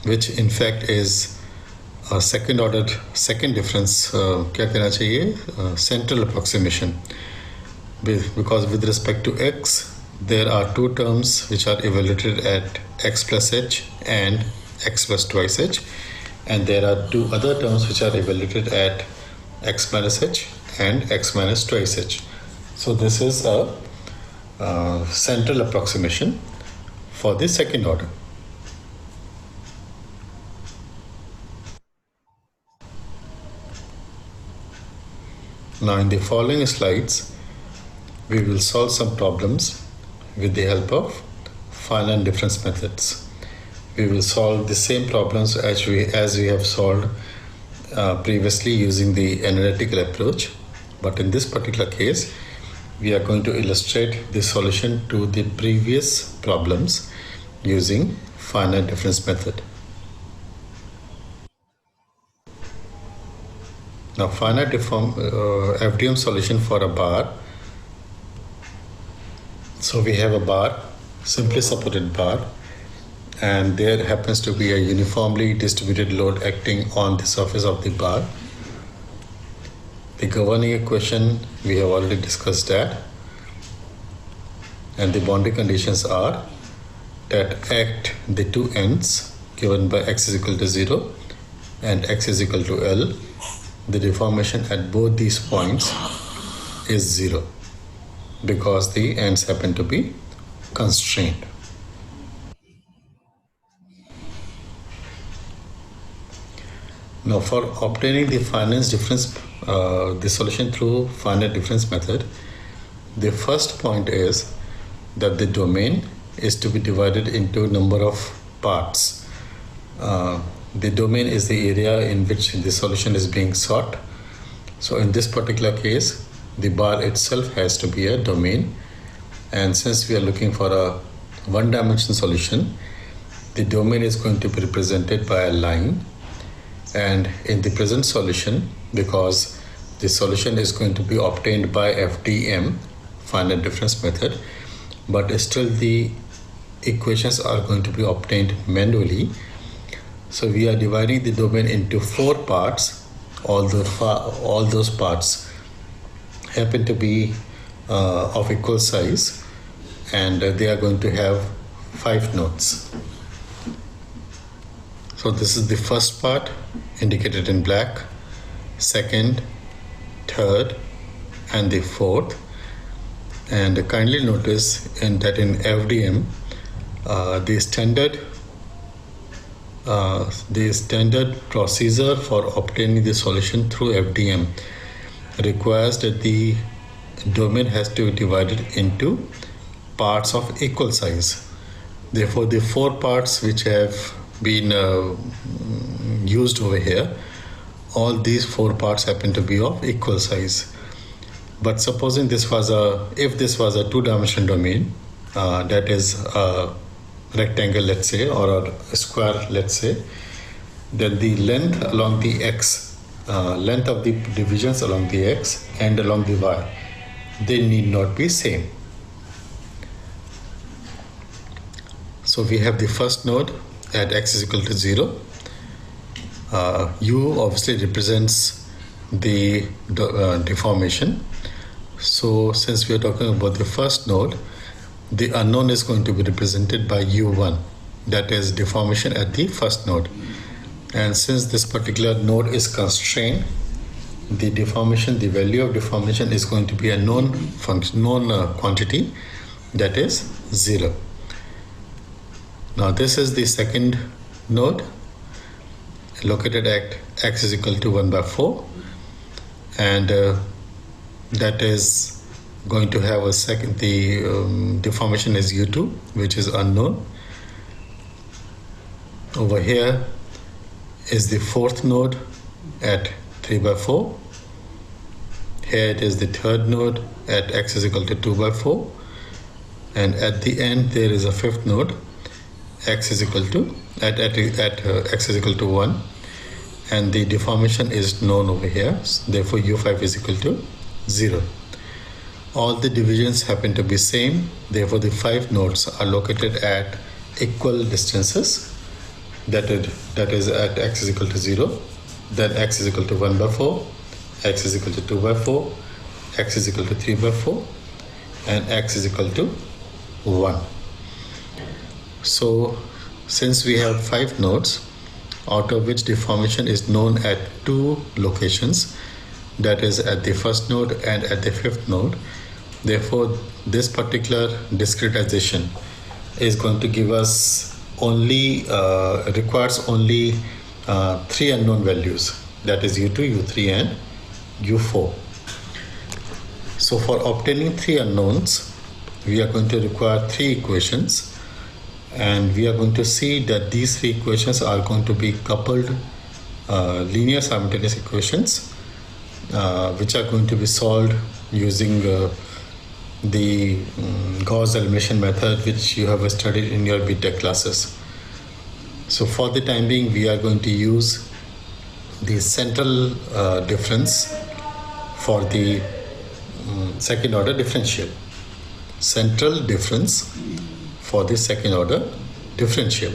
which in fact is a second difference, central approximation, because with respect to x, there are two terms which are evaluated at x plus h and x plus twice h, and there are two other terms which are evaluated at x minus h and x minus twice h. So this is a central approximation for the second order. Now in the following slides, we will solve some problems with the help of finite difference methods. We will solve the same problems as we have solved previously using the analytical approach, but in this particular case, we are going to illustrate the solution to the previous problems using finite difference method. Now finite FDM solution for a bar. So we have a bar, simply supported bar, and there happens to be a uniformly distributed load acting on the surface of the bar. The governing equation, we have already discussed that, and the boundary conditions are that at the two ends given by x is equal to 0 and x is equal to L, the deformation at both these points is 0 because the ends happen to be constrained. Now for obtaining the finite difference, the solution through finite difference method, the first point is that the domain is to be divided into number of parts. The domain is the area in which the solution is being sought. So in this particular case, the bar itself has to be a domain, and since we are looking for a one-dimensional solution, the domain is going to be represented by a line. And in the present solution, because the solution is going to be obtained by FDM, finite difference method, but still the equations are going to be obtained manually. So we are dividing the domain into 4 parts. All those parts happen to be of equal size, and they are going to have 5 nodes. So this is the first part indicated in black, second, third, and the fourth. And kindly notice that in FDM, the standard procedure for obtaining the solution through FDM requires that the domain has to be divided into parts of equal size. Therefore, the 4 parts which have been used over here, all these 4 parts happen to be of equal size. But supposing if this was a 2-dimensional domain, that is a rectangle, let's say, or a square, let's say, then the length along the x, length of the divisions along the x and along the y, they need not be same. So we have the first node at x is equal to 0. U obviously represents the deformation. So since we are talking about the first node, the unknown is going to be represented by U1, that is deformation at the first node. And since this particular node is constrained, the value of deformation is going to be a known quantity, that is 0. Now this is the second node located at x is equal to 1 by 4, and that is going to have the deformation is U2, which is unknown. Over here is the fourth node at 3 by 4. Here it is the third node at x is equal to 2 by 4, and at the end there is a fifth node x is equal to x is equal to 1, and the deformation is known over here. Therefore U5 is equal to 0. All the divisions happen to be same, therefore the 5 nodes are located at equal distances, that is at x is equal to 0, then x is equal to 1 by 4, x is equal to 2 by 4, x is equal to 3 by 4, and x is equal to 1. So since we have 5 nodes, out of which deformation is known at 2 locations, that is at the first node and at the fifth node, therefore this particular discretization is going to give us requires only 3 unknown values, that is U2, U3 and U4. So for obtaining 3 unknowns, we are going to require 3 equations, and we are going to see that these 3 equations are going to be coupled linear simultaneous equations, which are going to be solved using the Gauss elimination method, which you have studied in your BTech classes. So for the time being, we are going to use the central difference for the second order differential. Central difference for the second order differential.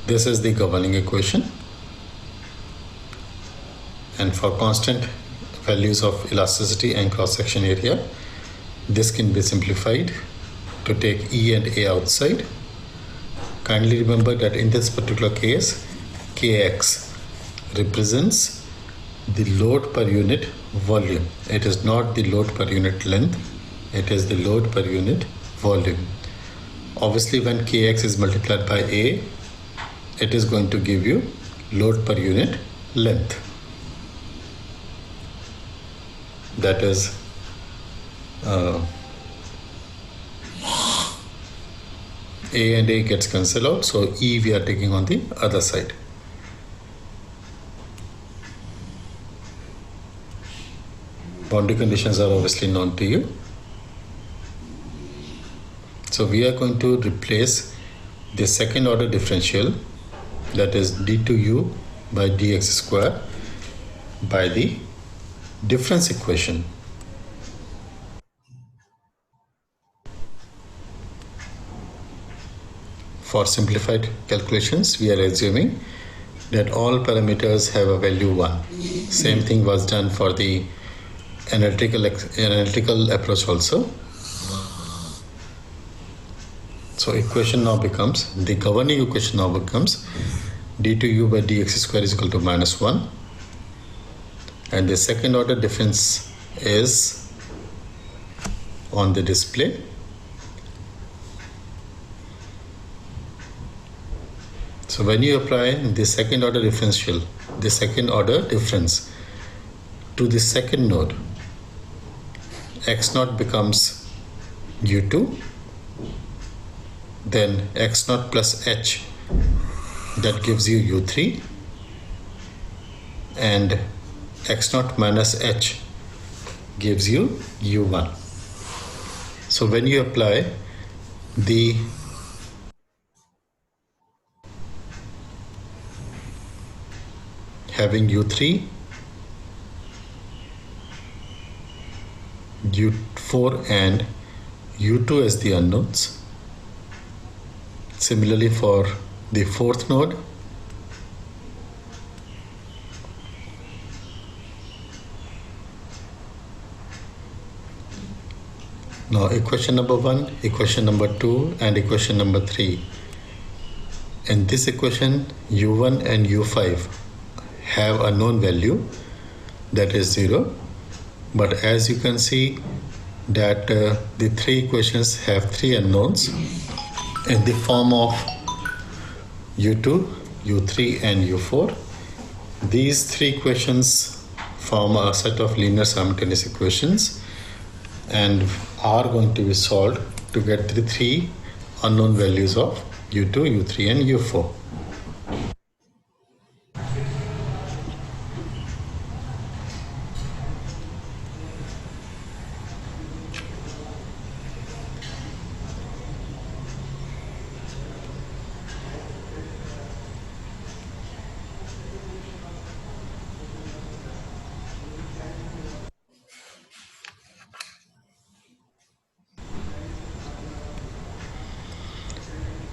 This is the governing equation, and for constant values of elasticity and cross-section area, this can be simplified to take E and A outside. Kindly remember that in this particular case, Kx represents the load per unit volume. It is not the load per unit length, it is the load per unit volume. Obviously, when Kx is multiplied by A, it is going to give you load per unit length. That is A and A gets cancelled out, so E we are taking on the other side. Boundary conditions are obviously known to you. So we are going to replace the second order differential, that is d2u by dx square, by the difference equation. For simplified calculations, we are assuming that all parameters have a value 1. Same thing was done for the analytical approach also. So equation now becomes, the governing equation now becomes d2u by dx square is equal to -1, and the second order difference is on the display. So when you apply the second order differential, the second order difference to the second node, x0 becomes u2, then x0 plus h, that gives you u3, and x0 minus h gives you u1. So when you apply the having u3, u4 and u2 as the unknowns. Similarly for the fourth node, now equation number 1, equation number 2 and equation number 3. In this equation, u1 and u5 have a known value, that is 0, but as you can see that the three equations have three unknowns in the form of u2, u3 and u4. These three equations form a set of linear simultaneous equations and are going to be solved to get the three unknown values of u2, u3 and u4.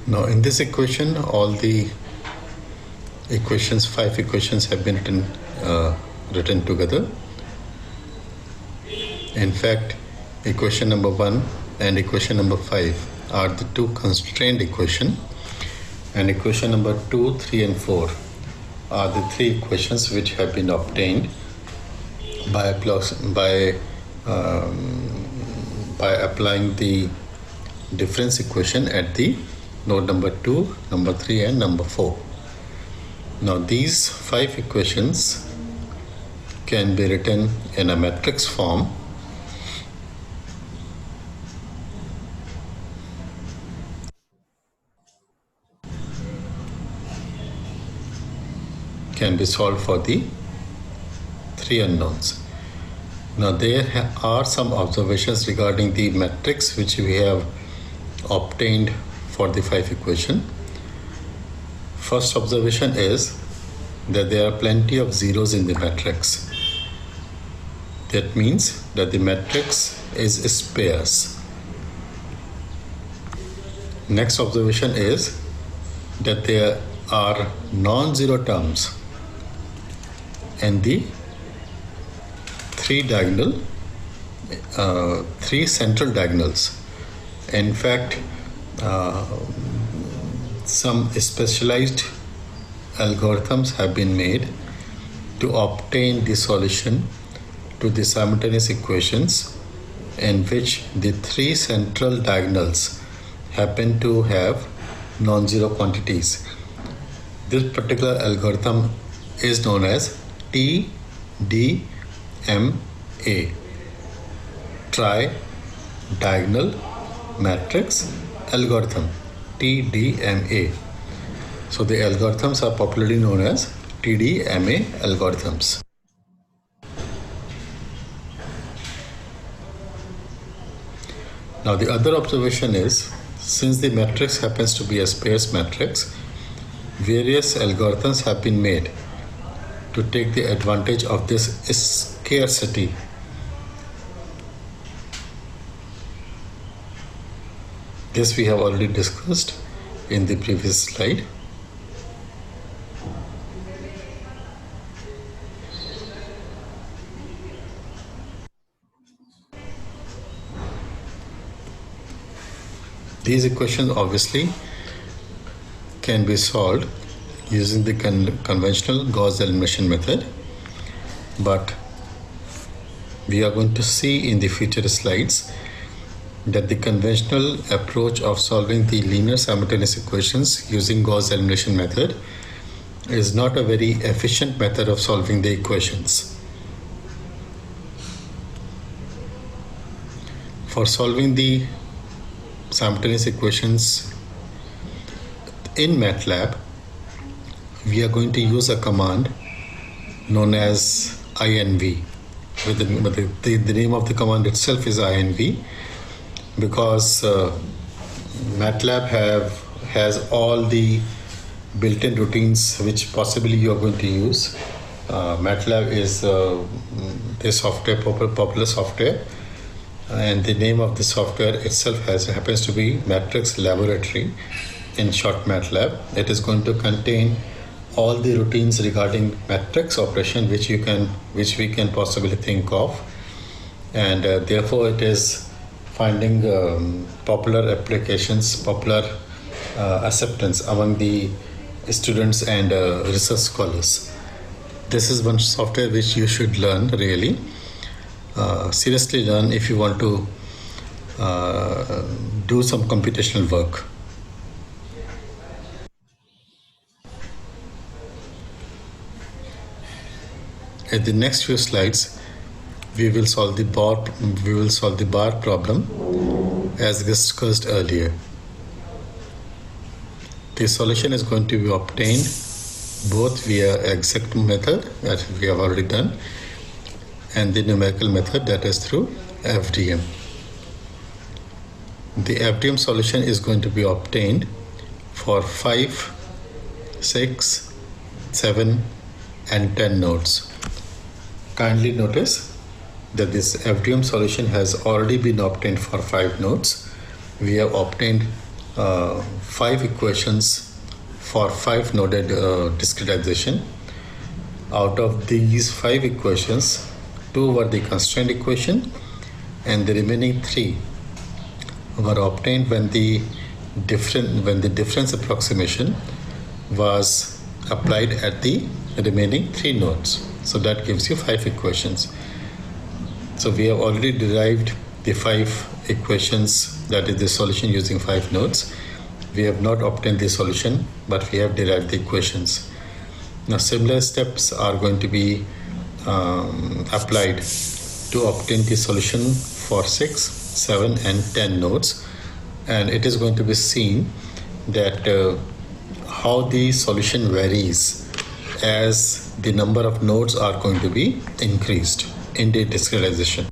Now in this equation, all the equations, 5 equations have been written together. In fact, equation number 1 and equation number 5 are the two constrained equation, and equation number 2, 3 and 4 are the three equations which have been obtained by applying the difference equation at the node number 2, number 3 and number 4. Now these 5 equations can be written in a matrix form, can be solved for the 3 unknowns. Now there are some observations regarding the matrix which we have obtained for the 5 equation. First observation is that there are plenty of zeros in the matrix. That means that the matrix is sparse. Next observation is that there are non-zero terms in the three central diagonals. In fact, uh, some specialized algorithms have been made to obtain the solution to the simultaneous equations in which the three central diagonals happen to have non-zero quantities. This particular algorithm is known as TDMA, Tri-Diagonal Matrix Algorithm, TDMA. So the algorithms are popularly known as TDMA algorithms. Now the other observation is, since the matrix happens to be a sparse matrix, various algorithms have been made to take the advantage of this scarcity. This we have already discussed in the previous slide. These equations obviously can be solved using the conventional Gauss elimination method, but we are going to see in the future slides that the conventional approach of solving the linear simultaneous equations using Gauss elimination method is not a very efficient method of solving the equations. For solving the simultaneous equations in MATLAB, we are going to use a command known as INV. The name of the command itself is INV because MATLAB has all the built-in routines which possibly you are going to use. MATLAB is the software, popular software, and the name of the software itself happens to be Matrix Laboratory, in short MATLAB. It is going to contain all the routines regarding matrix operation which we can possibly think of, and therefore it is finding popular applications, popular acceptance among the students and research scholars. This is one software which you should learn, really seriously learn, if you want to do some computational work. In the next few slides, we will solve the bar problem as discussed earlier. The solution is going to be obtained both via exact method that we have already done and the numerical method, that is through FDM. The FDM solution is going to be obtained for 5, 6, 7 and 10 nodes. Kindly notice that this FDM solution has already been obtained for 5 nodes. We have obtained 5 equations for 5 noded discretization. Out of these 5 equations, 2 were the constraint equation and the remaining 3 were obtained when the difference approximation was applied at the remaining 3 nodes. So that gives you 5 equations. So we have already derived the 5 equations, that is the solution using 5 nodes. We have not obtained the solution, but we have derived the equations. Now similar steps are going to be applied to obtain the solution for 6, 7 and 10 nodes, and it is going to be seen that how the solution varies as the number of nodes are going to be increased in the discretization.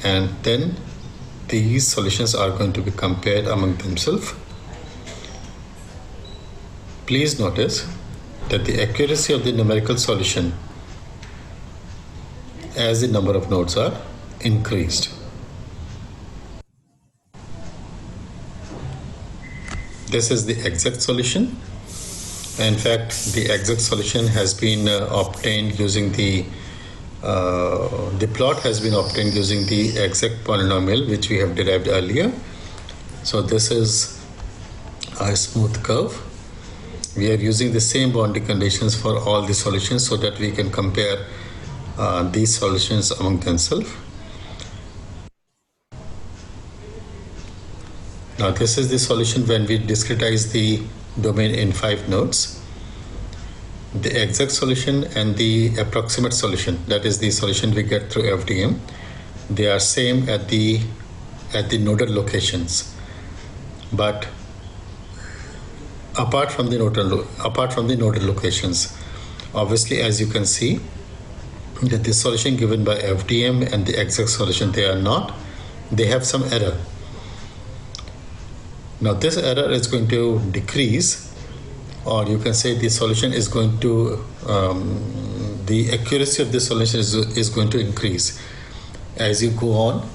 and then these solutions are going to be compared among themselves. Please notice that the accuracy of the numerical solution as the number of nodes are increased. This is the exact solution. In fact, the exact solution has been obtained using the plot has been obtained using the exact polynomial which we have derived earlier. So this is a smooth curve. We are using the same boundary conditions for all the solutions so that we can compare these solutions among themselves. Now this is the solution when we discretize the domain in 5 nodes. The exact solution and the approximate solution, that is the solution we get through FDM, they are same at the nodal locations. But apart from the nodal locations, obviously, as you can see, that the solution given by FDM and the exact solution, they have some error. Now this error is going to decrease, or you can say the solution is going to, the accuracy of the solution is going to increase as you go on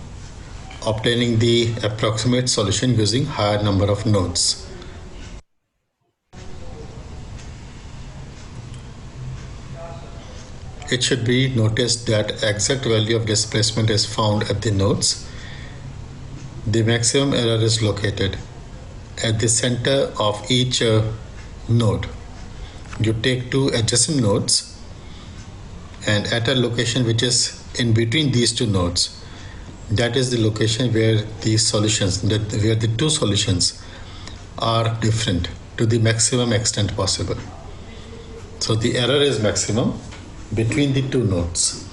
obtaining the approximate solution using higher number of nodes. It should be noticed that exact value of displacement is found at the nodes. The maximum error is located at the center of each node. You take 2 adjacent nodes, and at a location which is in between these 2 nodes, that is the location where the solutions, where the 2 solutions are different to the maximum extent possible. So the error is maximum between the 2 nodes.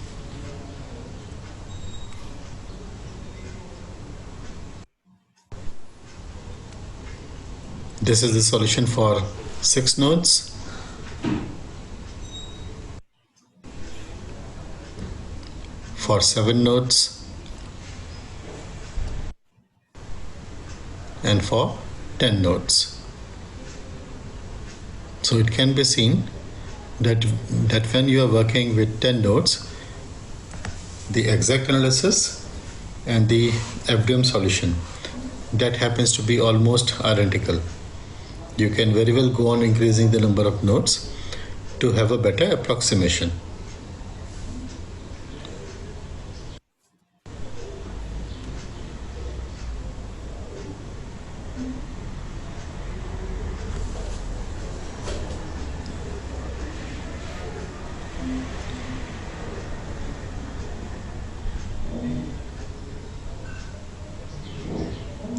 This is the solution for 6 nodes. For 7 nodes. And for 10 nodes. So it can be seen that when you are working with 10 nodes, the exact analysis and the FDM solution, that happens to be almost identical. You can very well go on increasing the number of nodes to have a better approximation.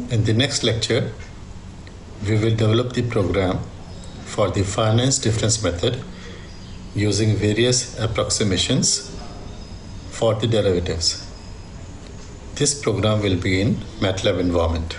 In the next lecture, we will develop the program for the finance difference method using various approximations for the derivatives. This program will be in MATLAB environment.